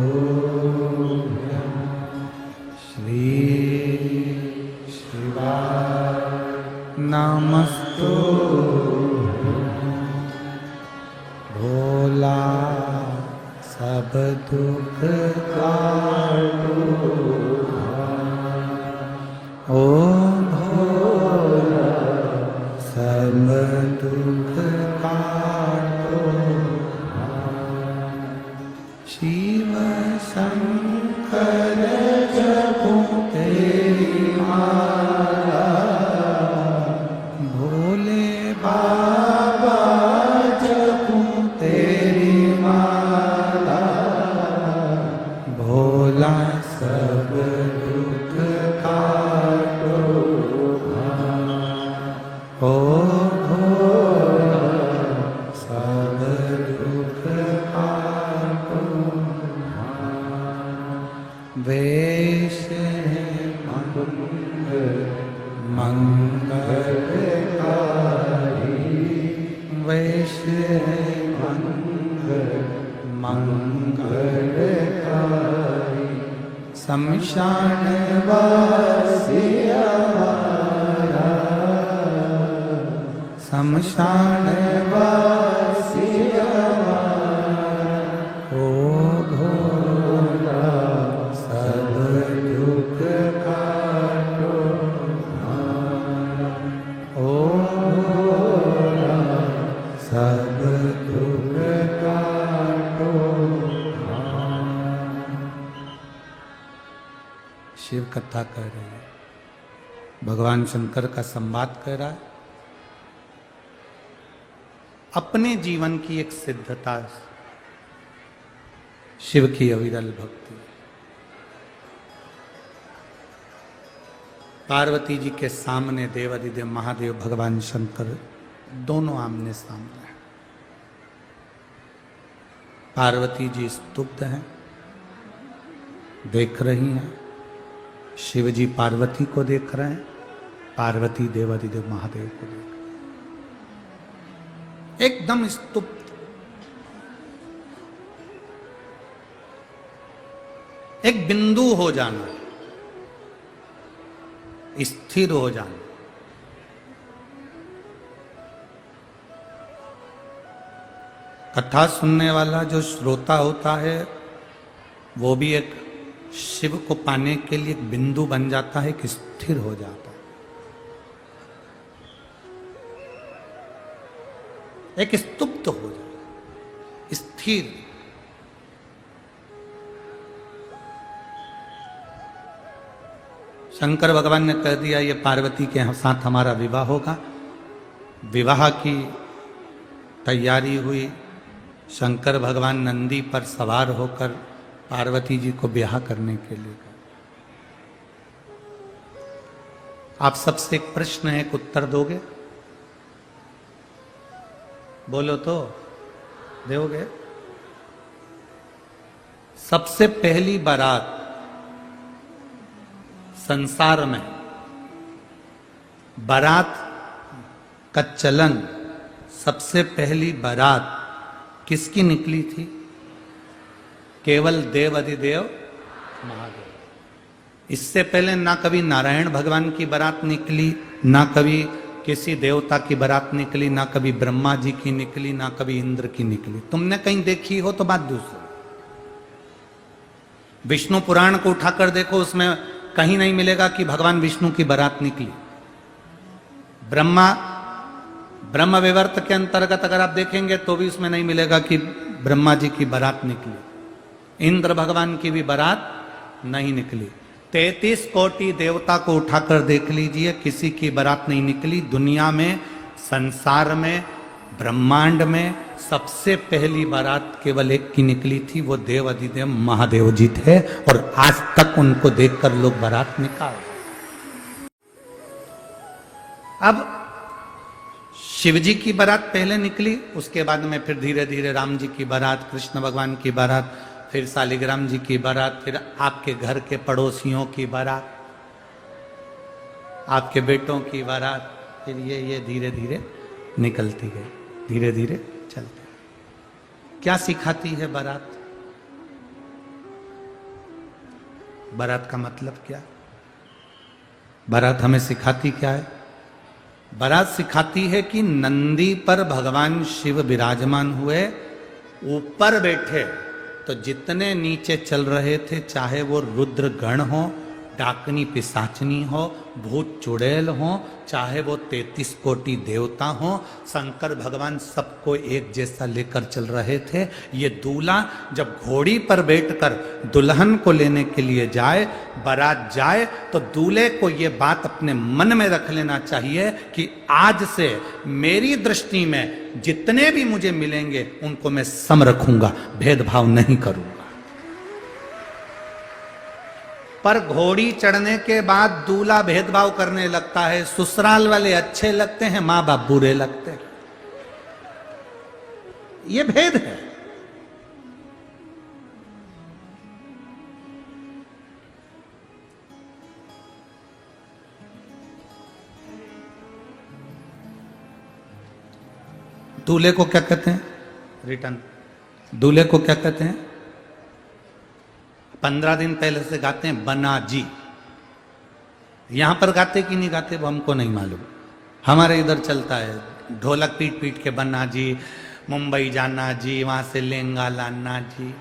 श्री शिवाय नमस्तु। भोला सब दुख काटो, ओ भोला सब दुख काटो, शिव शंकर जपो तेरी माला, भोले बाबा जपो तेरी माला, भोला सब दुख काटो, ओ भोला सब दुख काटो। वेश है मंगलकारी, वेश है मंगलकारी, शमशान वासी हमारा, शमशान वासी हमारा, ओ भोला सब दुख काटो, ओ भोला सब दुख काटो। शिव कथा कह रही है, भगवान शंकर का संवाद कह रहा है। अपने जीवन की एक सिद्धता शिव की अविरल भक्ति। पार्वती जी के सामने देवादिदेव महादेव भगवान शंकर दोनों आमने सामने हैं। पार्वती जी स्तुब्ध हैं, देख रही हैं। शिव जी पार्वती को देख रहे हैं, पार्वती देवादिदेव महादेव को देख रहे हैं। एकदम स्तुब्ध। एक बिंदु हो जाना, स्थिर हो जाना। कथा सुनने वाला जो श्रोता होता है वो भी एक शिव को पाने के लिए एक बिंदु बन जाता है, कि स्थिर हो जाता है, एक स्तुप्त हो जाता है, स्थिर। शंकर भगवान ने कह दिया ये पार्वती के साथ हमारा विवाह होगा। विवाह की तैयारी हुई। शंकर भगवान नंदी पर सवार होकर पार्वती जी को ब्याह करने के लिए गए। आप सबसे एक प्रश्न है, एक उत्तर दोगे? बोलो तो दोगे। सबसे पहली बारात संसार में, बारात का चलन, सबसे पहली बारात किसकी निकली थी? केवल देव अधिदेव महादेव। इससे पहले ना कभी नारायण भगवान की बारात निकली, ना कभी किसी देवता की बारात निकली, ना कभी ब्रह्मा जी की निकली, ना कभी इंद्र की निकली। तुमने कहीं देखी हो तो बात दूसरी। विष्णु पुराण को उठाकर देखो, उसमें कहीं नहीं मिलेगा कि भगवान विष्णु की बारात निकली। ब्रह्म विवर्त के अंतर्गत अगर आप देखेंगे तो भी उसमें नहीं मिलेगा कि ब्रह्मा जी की बारात निकली। इंद्र भगवान की भी बारात नहीं निकली। 33 कोटि देवता को उठाकर देख लीजिए, किसी की बारात नहीं निकली। दुनिया में, संसार में, ब्रह्मांड में सबसे पहली बारात केवल एक की निकली थी, वो देव अधिदेव महादेव जी थे, और आज तक उनको देखकर लोग बारात निकाल। अब शिव जी की बारात पहले निकली, उसके बाद में फिर धीरे धीरे राम जी की बारात, कृष्ण भगवान की बारात, फिर शालिग्राम जी की बारात, फिर आपके घर के पड़ोसियों की बारात, आपके बेटों की बारात, फिर ये धीरे धीरे निकलती गई, धीरे धीरे चलती। क्या सिखाती है बारात? बारात का मतलब क्या? बारात हमें सिखाती क्या है? बारात सिखाती है कि नंदी पर भगवान शिव विराजमान हुए, ऊपर बैठे तो जितने नीचे चल रहे थे, चाहे वो रुद्र गण हो, डाकनी पिशाचनी हो, भूत चुड़ैल हो, चाहे वो 33 कोटि देवता हो, शंकर भगवान सबको एक जैसा लेकर चल रहे थे। ये दूल्हा जब घोड़ी पर बैठकर दुल्हन को लेने के लिए जाए, बारात जाए, तो दूल्हे को ये बात अपने मन में रख लेना चाहिए कि आज से मेरी दृष्टि में जितने भी मुझे मिलेंगे उनको मैं सम रखूंगा, भेदभाव नहीं करूंगा। पर घोड़ी चढ़ने के बाद दूल्हा भेदभाव करने लगता है। ससुराल वाले अच्छे लगते हैं, मां बाप बुरे लगते हैं। ये भेद है। दूल्हे को क्या कहते हैं? रिटर्न। दूल्हे को क्या कहते हैं? 15 दिन पहले से गाते हैं बना जी। यहां पर गाते कि नहीं गाते वो हमको नहीं मालूम। हमारे इधर चलता है, ढोलक पीट पीट के बना जी, मुंबई जाना जी, वहां से लहंगा लाना जी,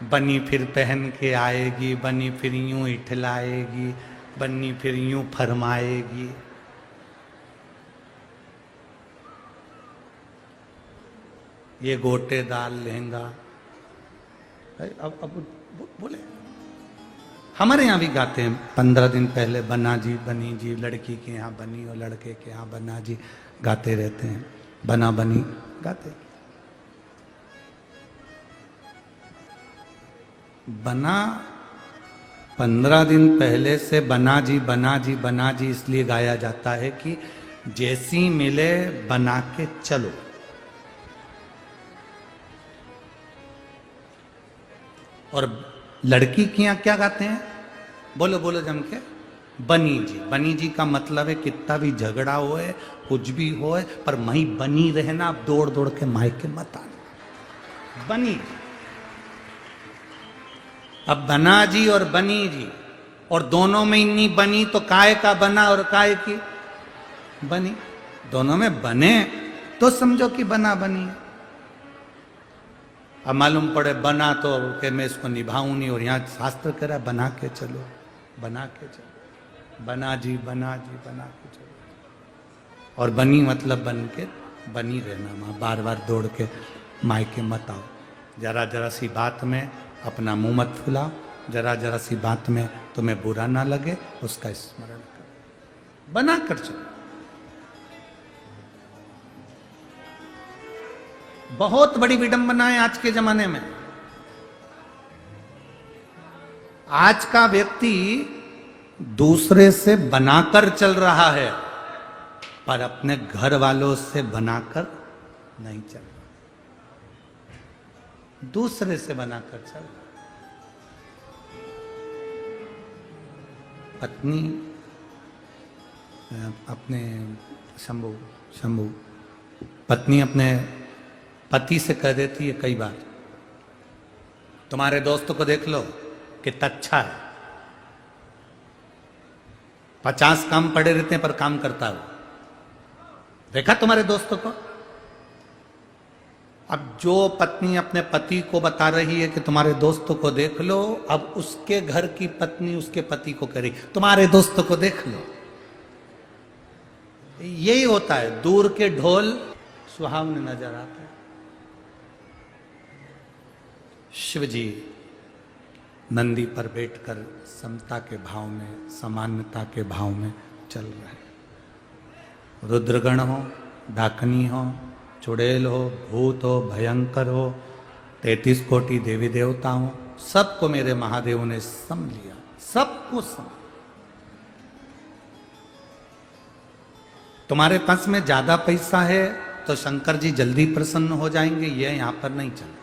बनी फिर पहन के आएगी, बनी फिर यूं इठलाएगी, बनी फिर यूं फरमाएगी। ये गोटेदार लहंगा। अब बोले हमारे यहाँ भी गाते हैं 15 दिन पहले बना जी, बनी जी, लड़की के यहाँ बनी और लड़के के यहाँ बना जी, गाते रहते हैं। बना बनी गाते। बना 15 दिन पहले से बना जी बना जी बना जी इसलिए गाया जाता है कि जैसी मिले बना के चलो। और लड़की की यहाँ क्या गाते हैं? बोलो बोलो जम के। बनी जी। बनी जी का मतलब है कितना भी झगड़ा होए कुछ भी होए पर मही बनी रहना, आप दौड़ दौड़ के मायके मत आना। बनी जी। अब बना जी और बनी जी और दोनों में इन्नी बनी तो काय का बना और काय की बनी। दोनों में बने तो समझो कि बना बनी। अब मालूम पड़े बना तो कि मैं इसको निभाऊं नहीं, और यहाँ शास्त्र कह रहा है बना के चलो, बना के चलो। बना जी बना जी बना के चलो। और बनी मतलब बन के बनी रहना, माँ बार बार दौड़ के मायके मत आओ। जरा जरा सी बात में अपना मुंह मत फुलाओ, जरा जरा सी बात में तुम्हें बुरा ना लगे उसका स्मरण करो, बना कर चलो। बहुत बड़ी विडंबना है आज के जमाने में। आज का व्यक्ति दूसरे से बनाकर चल रहा है पर अपने घर वालों से बनाकर नहीं चल रहा, दूसरे से बनाकर चल रहा। पत्नी अपने शंभू पत्नी अपने पति से कह देती है कई बार, तुम्हारे दोस्त को देख लो कितना अच्छा है, 50 काम पड़े रहते हैं पर काम करता है। देखा तुम्हारे दोस्तों को? अब जो पत्नी अपने पति को बता रही है कि तुम्हारे दोस्तों को देख लो, अब उसके घर की पत्नी उसके पति को कह रही तुम्हारे दोस्तों को देख लो। यही होता है, दूर के ढोल सुहावने नजर आते हैं। शिव जी नंदी पर बैठकर समता के भाव में, समानता के भाव में चल रहे हैं। रुद्रगण हो, डाकनी हो, चुड़ैल हो, भूत हो, भयंकर हो, 33 कोटि देवी देवता हो, सबको मेरे महादेव ने सम लिया, सबको सम। तुम्हारे पास में ज्यादा पैसा है तो शंकर जी जल्दी प्रसन्न हो जाएंगे, ये यहां पर नहीं चल।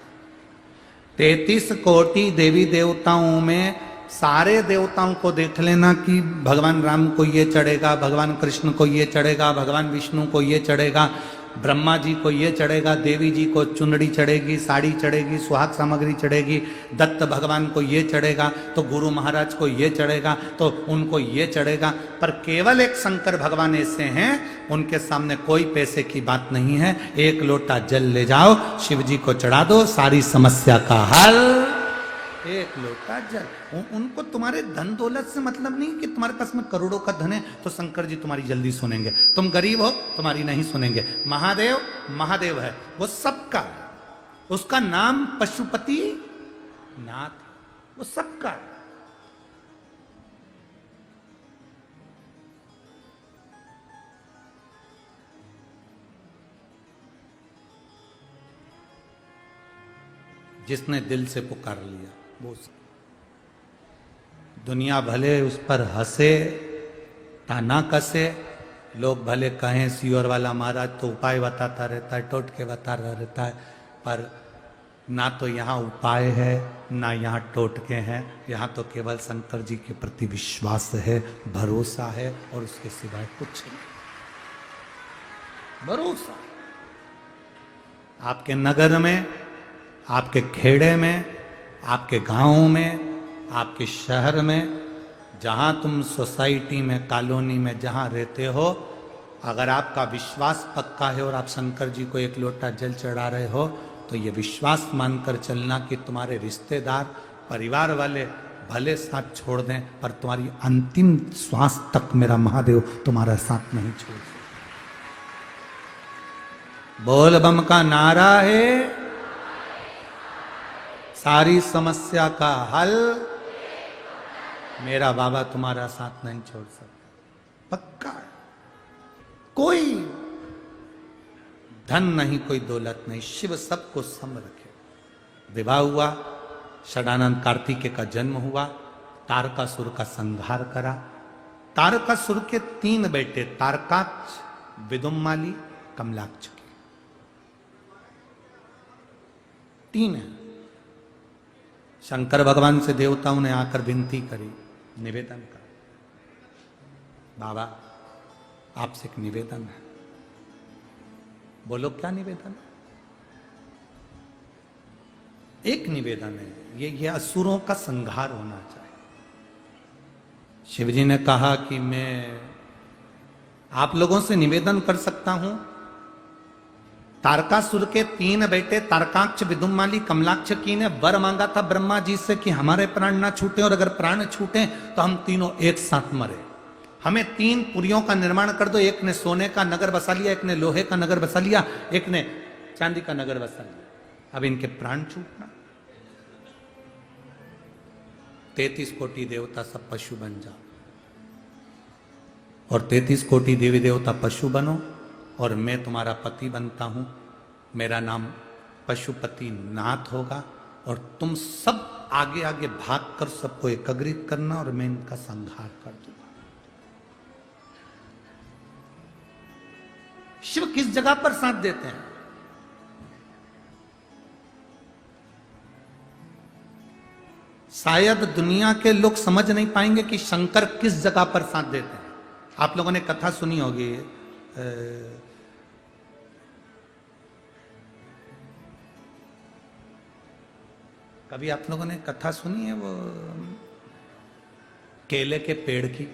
33 कोटि देवी देवताओं में सारे देवताओं को देख लेना कि भगवान राम को ये चढ़ेगा, भगवान कृष्ण को ये चढ़ेगा, भगवान विष्णु को ये चढ़ेगा, ब्रह्मा जी को ये चढ़ेगा, देवी जी को चुनरी चढ़ेगी, साड़ी चढ़ेगी, सुहाग सामग्री चढ़ेगी, दत्त भगवान को ये चढ़ेगा, तो गुरु महाराज को ये चढ़ेगा, तो उनको ये चढ़ेगा। पर केवल एक शंकर भगवान ऐसे हैं उनके सामने कोई पैसे की बात नहीं है। एक लोटा जल ले जाओ, शिव जी को चढ़ा दो, सारी समस्या का हल। एक लोटा जल। उनको तुम्हारे धन दौलत से मतलब नहीं कि तुम्हारे पास में करोड़ों का धन है तो शंकर जी तुम्हारी जल्दी सुनेंगे, तुम गरीब हो तुम्हारी नहीं सुनेंगे। महादेव महादेव है, वो सबका, उसका नाम पशुपति नाथ, वो सबका। जिसने दिल से पुकार लिया वो। दुनिया भले उस पर हंसे ताना कसे, लोग भले कहें सियोर वाला महाराज तो उपाय बताता रहता है, टोटके बताता रहता है, पर ना तो यहाँ उपाय है ना यहाँ टोटके हैं, यहाँ तो केवल शंकर जी के प्रति विश्वास है, भरोसा है और उसके सिवाय कुछ नहीं। भरोसा आपके नगर में, आपके खेड़े में, आपके गांव में, आपके शहर में, जहां तुम सोसाइटी में, कॉलोनी में जहां रहते हो, अगर आपका विश्वास पक्का है और आप शंकर जी को एक लोटा जल चढ़ा रहे हो तो ये विश्वास मानकर चलना कि तुम्हारे रिश्तेदार परिवार वाले भले साथ छोड़ दें पर तुम्हारी अंतिम श्वास तक मेरा महादेव तुम्हारा साथ नहीं छोड़ सकता। बोल बम का नारा है, सारी समस्या का हल, मेरा बाबा तुम्हारा साथ नहीं छोड़ सकता, पक्का है। कोई धन नहीं, कोई दौलत नहीं, शिव सबको सम रखे। विवाह हुआ, षडानंद कार्तिकेय का जन्म हुआ, तारकासुर का संहार करा। तारकासुर के 3 बेटे, तारकाक्ष, विदुम्माली, कमलाक्ष, 3 है। शंकर भगवान से देवताओं ने आकर विनती करी, निवेदन कर, बाबा आपसे एक निवेदन है। बोलो क्या निवेदन? एक निवेदन है, ये असुरों का संहार होना चाहिए। शिवजी ने कहा कि मैं आप लोगों से निवेदन कर सकता हूं, तारकासुर के 3 बेटे तारकाक्ष, विदुम्माली, कमलाक्ष की ने वर मांगा था ब्रह्मा जी से कि हमारे प्राण ना छूटे, और अगर प्राण छूटे तो हम तीनों एक साथ मरे। हमें 3 पुरियों का निर्माण कर दो, एक ने सोने का नगर बसा लिया, एक ने लोहे का नगर बसा लिया, एक ने चांदी का नगर बसा लिया। अब इनके प्राण छूटना, 33 कोटि देवता सब पशु बन जाओ, और 33 कोटि देवी देवता पशु बनो, और मैं तुम्हारा पति बनता हूं। मेरा नाम पशुपति नाथ होगा, और तुम सब आगे आगे भाग कर सबको एकत्रित करना, और मैं इनका संहार कर दूंगा। शिव किस जगह पर साथ देते हैं? शायद दुनिया के लोग समझ नहीं पाएंगे कि शंकर किस जगह पर साथ देते हैं। आप लोगों ने कथा सुनी होगी, कभी आप लोगों ने कथा सुनी है वो केले के पेड़ की?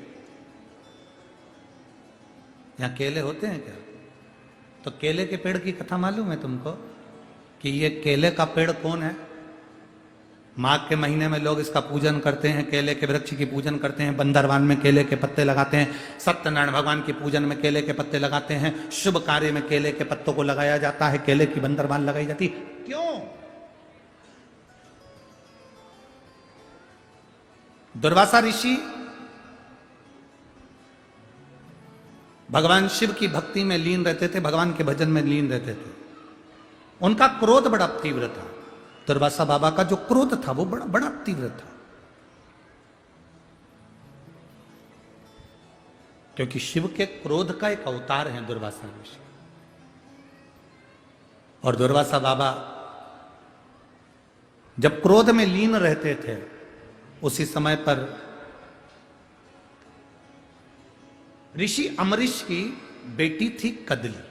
यहां केले होते हैं क्या? तो केले के पेड़ की कथा मालूम है तुमको कि ये केले का पेड़ कौन है? माघ के महीने में लोग इसका पूजन करते हैं, केले के वृक्ष की पूजन करते हैं, बंदरवान में केले के पत्ते लगाते हैं, सत्यनारायण भगवान के पूजन में केले के पत्ते लगाते हैं, शुभ कार्य में केले के पत्तों को लगाया जाता है, केले की बंदरवान लगाई जाती। क्यों? दुर्वासा ऋषि भगवान शिव की भक्ति में लीन रहते थे, भगवान के भजन में लीन रहते थे। उनका क्रोध बड़ा तीव्र था। दुर्वासा बाबा का जो क्रोध था वो बड़ा बड़ा तीव्र था, क्योंकि शिव के क्रोध का एक अवतार है दुर्वासा ऋषि। और दुर्वासा बाबा जब क्रोध में लीन रहते थे, उसी समय पर ऋषि अमरीश की बेटी थी कदली।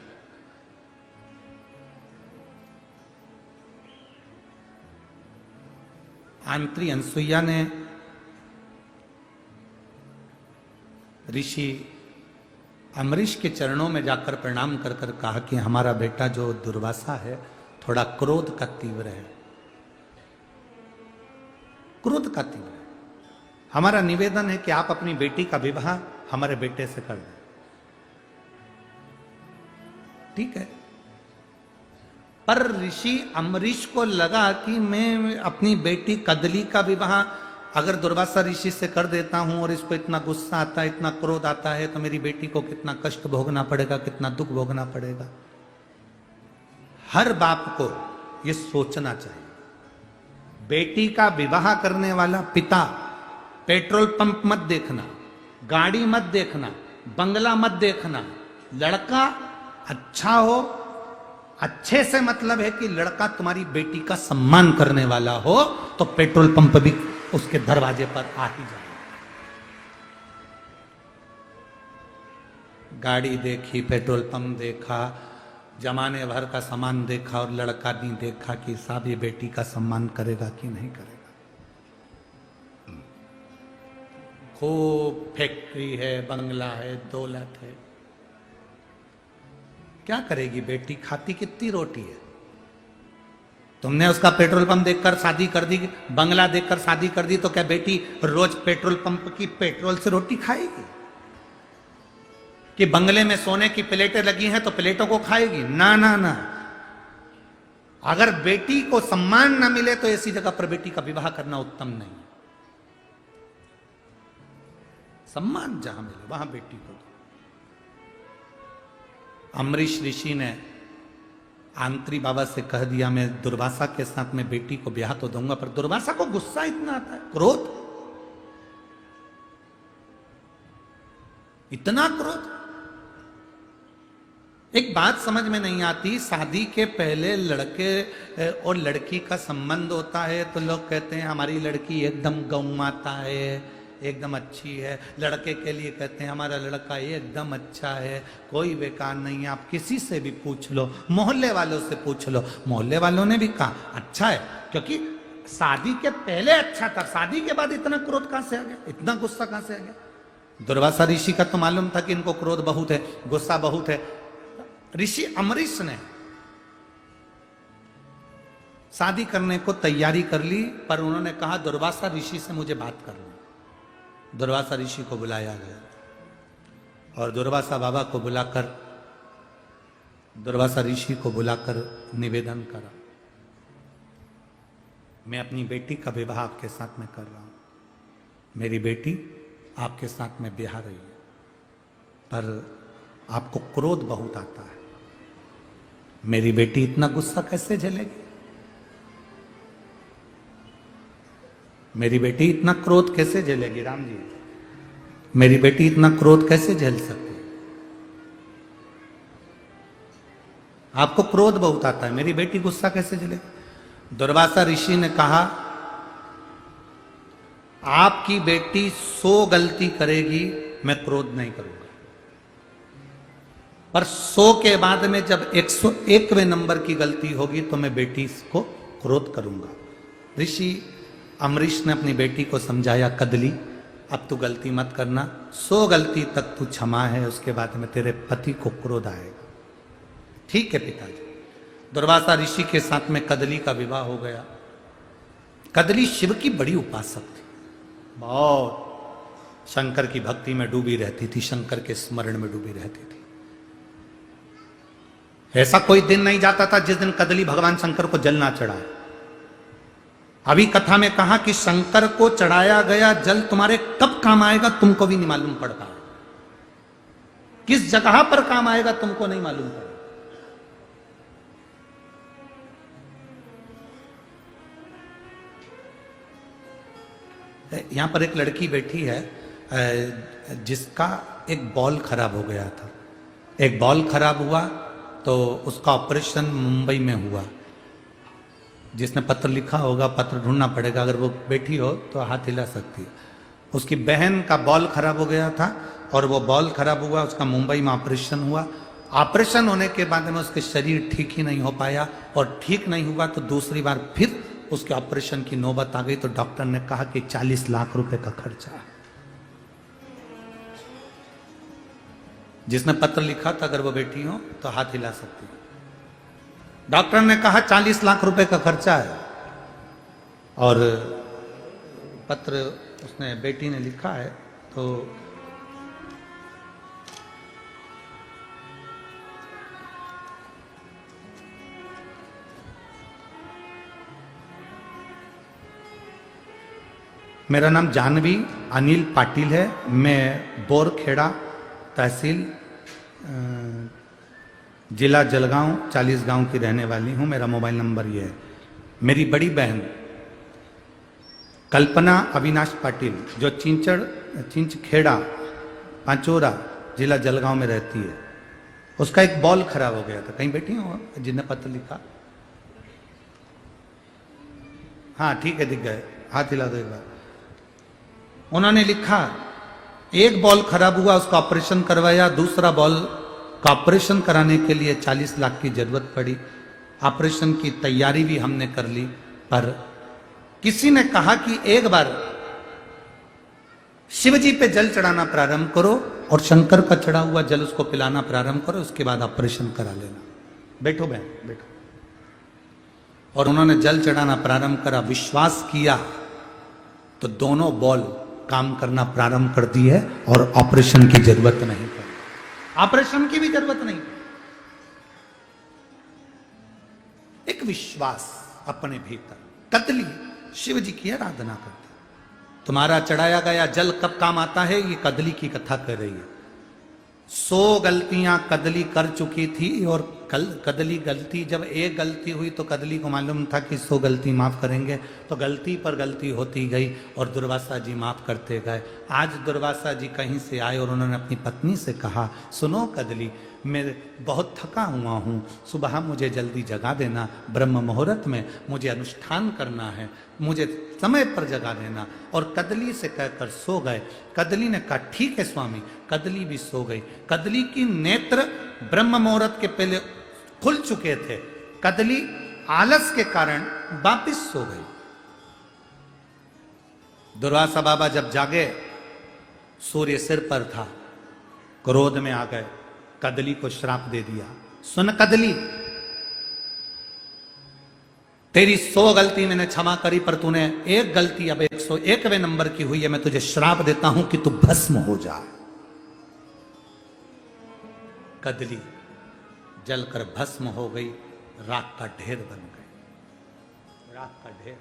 आंत्री अनसुईया ने ऋषि अमरीश के चरणों में जाकर प्रणाम कर कर कहा कि हमारा बेटा जो दुर्वासा है थोड़ा क्रोध का तीव्र है, क्रोध का तीव्र है। हमारा निवेदन है कि आप अपनी बेटी का विवाह हमारे बेटे से कर दें। ठीक है। पर ऋषि अमरीश को लगा कि मैं अपनी बेटी कदली का विवाह अगर दुर्वासा ऋषि से कर देता हूं और इसको इतना गुस्सा आता है, इतना क्रोध आता है, तो मेरी बेटी को कितना कष्ट भोगना पड़ेगा, कितना दुख भोगना पड़ेगा। हर बाप को यह सोचना चाहिए, बेटी का विवाह करने वाला पिता पेट्रोल पंप मत देखना, गाड़ी मत देखना, बंगला मत देखना। लड़का अच्छा हो, अच्छे से मतलब है कि लड़का तुम्हारी बेटी का सम्मान करने वाला हो, तो पेट्रोल पंप भी उसके दरवाजे पर आ ही जाए। गाड़ी देखी, पेट्रोल पंप देखा, जमाने भर का सामान देखा, और लड़का नहीं देखा कि साहब ये बेटी का सम्मान करेगा कि नहीं करेगा। खूब फैक्ट्री है, बंगला है, दौलत है, क्या करेगी बेटी? खाती कितनी रोटी है? तुमने उसका पेट्रोल पंप देखकर शादी कर दी, बंगला देखकर शादी कर दी, तो क्या बेटी रोज पेट्रोल पंप की पेट्रोल से रोटी खाएगी? कि बंगले में सोने की प्लेटें लगी हैं तो प्लेटों को खाएगी? ना ना ना। अगर बेटी को सम्मान ना मिले तो ऐसी जगह पर बेटी का विवाह करना उत्तम नहीं। सम्मान जहां मिले वहां बेटी को। अमरीश ऋषि ने आंत्री बाबा से कह दिया मैं दुर्वासा के साथ में बेटी को ब्याह तो दूंगा, पर दुर्वासा को गुस्सा इतना आता है, क्रोध, इतना क्रोध। एक बात समझ में नहीं आती, शादी के पहले लड़के और लड़की का संबंध होता है तो लोग कहते हैं हमारी लड़की एकदम गौ माता है, एकदम अच्छी है। लड़के के लिए कहते हैं हमारा लड़का एकदम अच्छा है, कोई बेकार नहीं है। आप किसी से भी पूछ लो, मोहल्ले वालों से पूछ लो, मोहल्ले वालों ने भी कहा अच्छा है, क्योंकि शादी के पहले अच्छा था, शादी के बाद इतना क्रोध कहां से आ गया, इतना गुस्सा कहां से आ गया। दुर्वासा ऋषि का तो मालूम था कि इनको क्रोध बहुत है, गुस्सा बहुत है। ऋषि अम्बरीश ने शादी करने को तैयारी कर ली, पर उन्होंने कहा दुर्वासा ऋषि से मुझे बात करनी। दुर्वासा ऋषि को बुलाया गया और दुर्वासा बाबा को बुलाकर, दुर्वासा ऋषि को बुलाकर निवेदन करा, मैं अपनी बेटी का विवाह आपके साथ में कर रहा हूं, मेरी बेटी आपके साथ में ब्याह रही है, पर आपको क्रोध बहुत आता है, मेरी बेटी इतना गुस्सा कैसे झेलेगी, मेरी बेटी इतना क्रोध कैसे झेलेगी। राम जी, मेरी बेटी इतना क्रोध कैसे झेल सकती है, आपको क्रोध बहुत आता है, मेरी बेटी गुस्सा कैसे झेलेगी। दुर्वासा ऋषि ने कहा आपकी बेटी 100 गलती करेगी, मैं क्रोध नहीं करूंगा, पर 100 के बाद में जब 101वें नंबर की गलती होगी तो मैं बेटी को क्रोध करूंगा। ऋषि अम्बरीश ने अपनी बेटी को समझाया, कदली अब तू गलती मत करना, 100 गलती तक तू क्षमा है, उसके बाद में तेरे पति को क्रोध आएगा। ठीक है पिताजी। दुर्वासा ऋषि के साथ में कदली का विवाह हो गया। कदली शिव की बड़ी उपासक थी, बहुत शंकर की भक्ति में डूबी रहती थी, शंकर के स्मरण में डूबी रहती थी। ऐसा कोई दिन नहीं जाता था जिस दिन कदली भगवान शंकर को जल ना चढ़ाए। अभी कथा में कहा कि शंकर को चढ़ाया गया जल तुम्हारे कब काम आएगा तुमको भी नहीं मालूम पड़ता, किस जगह पर काम आएगा तुमको नहीं मालूम पड़ता। यहां पर एक लड़की बैठी है जिसका एक बॉल खराब हो गया था, एक बॉल खराब हुआ तो उसका ऑपरेशन मुंबई में हुआ। जिसने पत्र लिखा होगा, पत्र ढूंढना पड़ेगा, अगर वो बैठी हो तो हाथ हिला सकती है। उसकी बहन का बॉल खराब हो गया था और वो बॉल खराब हुआ, उसका मुंबई में ऑपरेशन हुआ। ऑपरेशन होने के बाद में उसके शरीर ठीक ही नहीं हो पाया और ठीक नहीं हुआ तो दूसरी बार फिर उसके ऑपरेशन की नौबत आ गई तो डॉक्टर ने कहा कि 40 लाख रुपए का खर्चा है। जिसने पत्र लिखा था अगर वो बैठी हो तो हाथ हिला सकती है। डॉक्टर ने कहा 40 लाख रुपए का खर्चा है और पत्र उसने बेटी ने लिखा है तो मेरा नाम जानवी अनिल पाटिल है, मैं बोरखेड़ा तहसील जिला जलगांव 40 गांव की रहने वाली हूं। मेरा मोबाइल नंबर ये है। मेरी बड़ी बहन कल्पना अविनाश पाटिल जो चिंचखेड़ा पांचोरा जिला जलगांव में रहती है, उसका एक बॉल खराब हो गया था। कहीं बैठी हो जिन्हें पत्र लिखा? हाँ ठीक है, दिख गए, हाथ हिला दो एक बार। उन्होंने लिखा एक बॉल खराब हुआ, उसका ऑपरेशन करवाया, दूसरा बॉल का ऑपरेशन कराने के लिए 40 लाख की जरूरत पड़ी। ऑपरेशन की तैयारी भी हमने कर ली, पर किसी ने कहा कि एक बार शिव जी पे जल चढ़ाना प्रारंभ करो और शंकर का चढ़ा हुआ जल उसको पिलाना प्रारंभ करो, उसके बाद ऑपरेशन करा लेना। बैठो बहन बैठो। और उन्होंने जल चढ़ाना प्रारंभ करा, विश्वास किया तो दोनों बॉल काम करना प्रारंभ कर दी है और ऑपरेशन की जरूरत नहीं पड़ी। ऑपरेशन की भी जरूरत नहीं। एक विश्वास अपने भीतर। कदली शिव जी की आराधना करती। तुम्हारा चढ़ाया गया जल कब काम आता है, ये कदली की कथा कर रही है। 100 गलतियां कदली कर चुकी थी और कदली गलती, जब एक गलती हुई तो कदली को मालूम था कि 100 गलती माफ करेंगे, तो गलती पर गलती होती गई और दुर्वासा जी माफ करते गए। आज दुर्वासा जी कहीं से आए और उन्होंने अपनी पत्नी से कहा, सुनो कदली, मैं बहुत थका हुआ हूँ, सुबह मुझे जल्दी जगा देना, ब्रह्म मुहूर्त में मुझे अनुष्ठान करना है, मुझे समय पर जगा देना। और कदली से कहकर सो गए। कदली ने कहा ठीक है स्वामी। कदली भी सो गई। कदली की नेत्र ब्रह्म मुहूर्त के पहले खुल चुके थे। कदली आलस के कारण वापिस सो गई। दुर्वासा बाबा जब जागे, सूर्य सिर पर था, क्रोध में आ गए, कदली को श्राप दे दिया। सुन कदली, तेरी 100 गलती मैंने क्षमा करी, पर तूने एक गलती अब 101वें नंबर की हुई है, मैं तुझे श्राप देता हूं कि तू भस्म हो जा। कदली जलकर भस्म हो गई, राख का ढेर बन गई, राख का ढेर।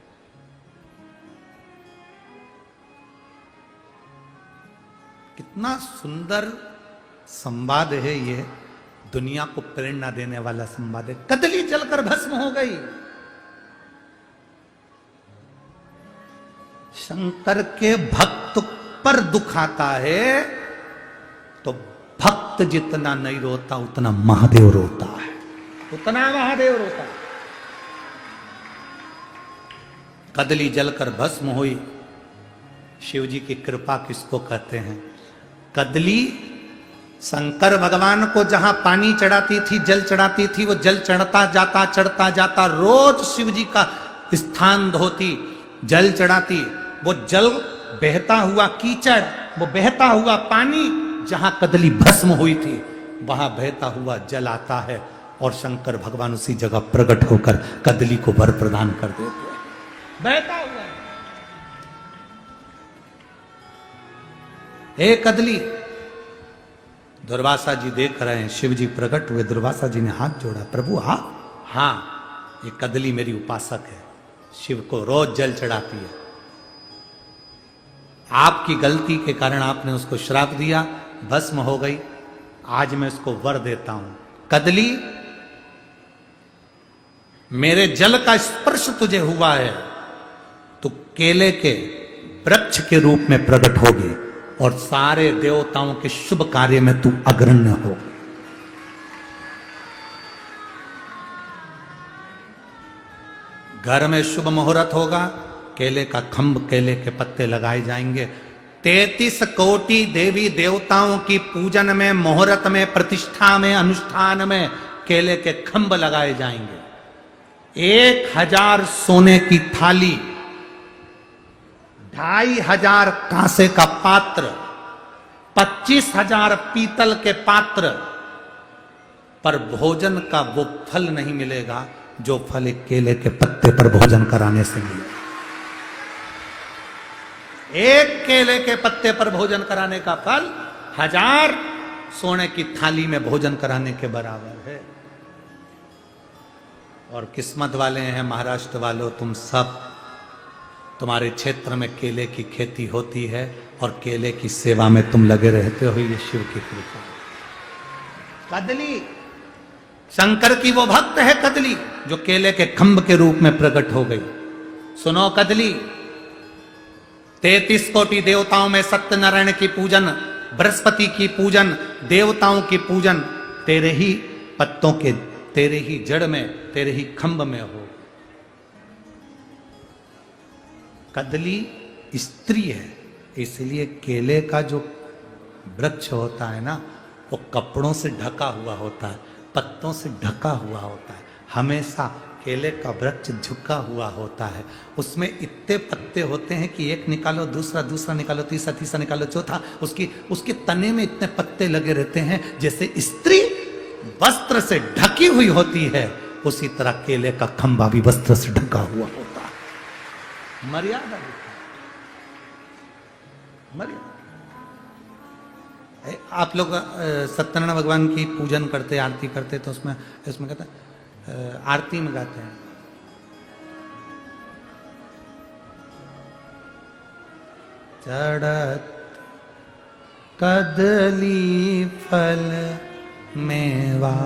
कितना सुंदर संवाद है ये, दुनिया को प्रेरणा देने वाला संवाद है। कदली जलकर भस्म हो गई। शंकर के भक्त पर दुख आता है तो भक्त जितना नहीं रोता उतना महादेव रोता है, उतना महादेव रोता है। कदली जलकर भस्म हुई। शिव जी की कृपा किसको कहते हैं? कदली शंकर भगवान को जहां पानी चढ़ाती थी, जल चढ़ाती थी, वो जल चढ़ता जाता रोज शिव जी का स्थान धोती, जल चढ़ाती। वो जल बहता हुआ कीचड़, वो बहता हुआ पानी, जहां कदली भस्म हुई थी वहां बहता हुआ जल आता है और शंकर भगवान उसी जगह प्रकट होकर कदली को वर प्रदान कर देते हैं। बहता हुआ हे कदली। दुर्वासा जी देख रहे हैं, शिव जी प्रकट हुए। दुर्वासा जी ने हाथ जोड़ा, प्रभु हाँ, ये कदली मेरी उपासक है, शिव को रोज जल चढ़ाती है। आपकी गलती के कारण आपने उसको श्राप दिया, भस्म हो गई। आज मैं उसको वर देता हूं, कदली मेरे जल का स्पर्श तुझे हुआ है, तो केले के वृक्ष के रूप में प्रकट होगी और सारे देवताओं के शुभ कार्य में तू अग्रण्य हो। घर में शुभ मुहूर्त होगा, केले का खंभ, केले के पत्ते लगाए जाएंगे। 33 कोटि देवी देवताओं की पूजन में, मुहूर्त में, प्रतिष्ठा में, अनुष्ठान में केले के खंभ लगाए जाएंगे। 1000 सोने की थाली, 2500 कांसे का पात्र, 25,000 पीतल के पात्र, पर भोजन का वो फल नहीं मिलेगा जो फल एक केले के पत्ते पर भोजन कराने से मिलेगा। एक केले के पत्ते पर भोजन कराने का फल 1000 सोने की थाली में भोजन कराने के बराबर है। और किस्मत वाले हैं महाराष्ट्र वालों, तुम सब, तुम्हारे क्षेत्र में केले की खेती होती है और केले की सेवा में तुम लगे रहते हो। ये शिव की कृपा। कदली शंकर की वो भक्त है कदली, जो केले के खंभ के रूप में प्रकट हो गई। सुनो कदली, 33 कोटि देवताओं में सत्यनारायण की पूजन, बृहस्पति की पूजन, देवताओं की पूजन तेरे ही पत्तों के, तेरे ही जड़ में, तेरे ही खंभ में हो। कदली स्त्री है, इसलिए केले का जो वृक्ष होता है ना, वो कपड़ों से ढका हुआ होता है, पत्तों से ढका हुआ होता है। हमेशा केले का वृक्ष झुका हुआ होता है, उसमें इतने पत्ते होते हैं कि एक निकालो, दूसरा निकालो, तीसरा निकालो, चौथा, उसके तने में इतने पत्ते लगे रहते हैं। जैसे स्त्री वस्त्र से ढकी हुई होती है, उसी तरह केले का खंभा भी वस्त्र से ढका हुआ होता है। मर्यादा, मर्यादा। आप लोग सत्यनारायण भगवान की पूजन करते, आरती करते, तो उसमें कहते हैं, आरती में गाते हैं, चढ़त कदली फल मेवा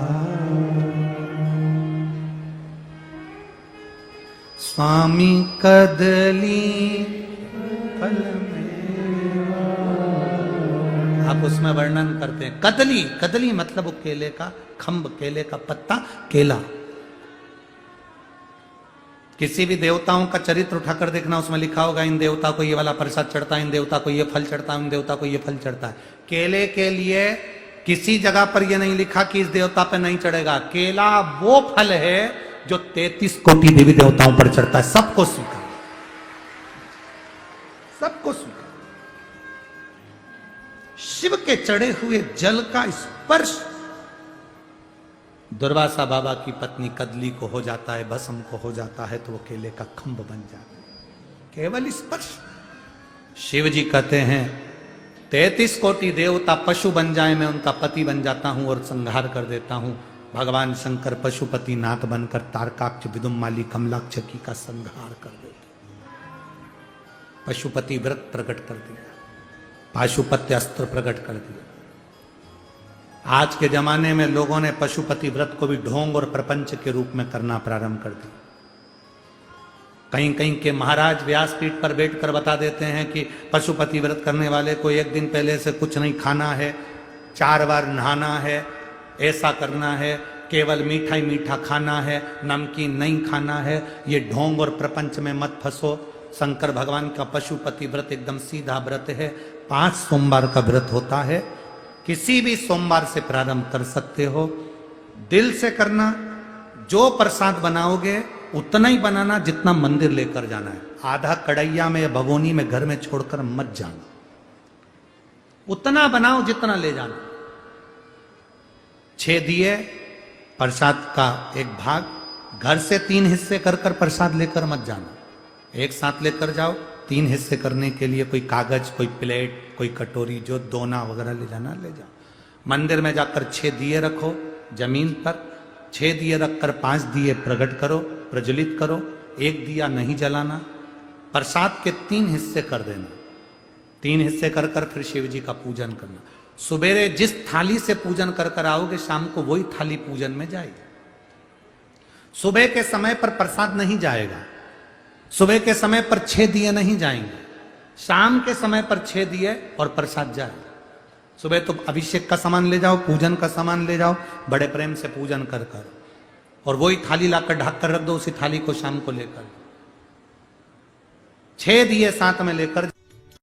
स्वामी कदली फल आप उसमें वर्णन करते हैं। कदली, कदली मतलब वो केले का खंभ, केले का पत्ता, केला। किसी भी देवताओं का चरित्र उठाकर देखना, उसमें लिखा होगा इन देवता को ये वाला प्रसाद चढ़ता है, इन देवता को ये फल चढ़ता है, इन देवता को ये फल चढ़ता है। केले के लिए किसी जगह पर ये नहीं लिखा कि इस देवता पर नहीं चढ़ेगा। केला वो फल है जो 33 कोटि देवी देवताओं पर चढ़ता है। सबको स्वीकार, सबको स्वीकार। शिव के चढ़े हुए जल का स्पर्श दुर्वासा बाबा की पत्नी कदली को हो जाता है, भस्म को हो जाता है, तो वो केले का खंभ बन जाता है, केवल स्पर्श। शिव जी कहते हैं 33 कोटि देवता पशु बन जाए, मैं उनका पति बन जाता हूं और संहार कर देता हूं। भगवान शंकर पशुपति नाथ बनकर तारकाक्ष, विदुमाली, कमलाक्ष की का संहार कर देते। पशुपति व्रत प्रकट कर दिया, पाशुपत्य अस्त्र प्रकट कर दिया। आज के जमाने में लोगों ने पशुपति व्रत को भी ढोंग और प्रपंच के रूप में करना प्रारंभ कर दिया। कहीं कहीं के महाराज व्यासपीठ पर बैठकर बता देते हैं कि पशुपति व्रत करने वाले को एक दिन पहले से कुछ नहीं खाना है, 4 बार नहाना है, ऐसा करना है, केवल मीठा ही मीठा खाना है, नमकीन नहीं खाना है। ये ढोंग और प्रपंच में मत फंसो। शंकर भगवान का पशुपति व्रत एकदम सीधा व्रत है। 5 सोमवार का व्रत होता है। किसी भी सोमवार से प्रारंभ कर सकते हो। दिल से करना। जो प्रसाद बनाओगे उतना ही बनाना जितना मंदिर लेकर जाना है। आधा कढ़ैया में या भगोनी में घर में छोड़कर मत जाना। उतना बनाओ जितना ले जाना। 6 दिए प्रसाद का एक भाग, घर से 3 हिस्से कर कर प्रसाद लेकर मत जाना। एक साथ लेकर जाओ। 3 हिस्से करने के लिए कोई कागज, कोई प्लेट, कोई कटोरी, जो दोना वगैरह ले जाना ले जाओ। मंदिर में जाकर 6 दिए रखो जमीन पर। 6 दिए रखकर 5 दिए प्रकट करो, प्रज्वलित करो। 1 दिया नहीं जलाना। प्रसाद के 3 हिस्से कर देना। 3 हिस्से कर कर फिर शिव जी का पूजन करना। सुबेरे जिस थाली से पूजन कर कर आओगे, शाम को वही थाली पूजन में जाएगी। सुबह के समय पर प्रसाद नहीं जाएगा। सुबह के समय पर 6 दिए नहीं जाएंगे। शाम के समय पर 6 दिए और प्रसाद जाएगा। सुबह तो अभिषेक का सामान ले जाओ, पूजन का सामान ले जाओ, बड़े प्रेम से पूजन कर कर, और वही थाली लाकर ढक कर रख दो। उसी थाली को शाम को लेकर 6 दिए साथ में लेकर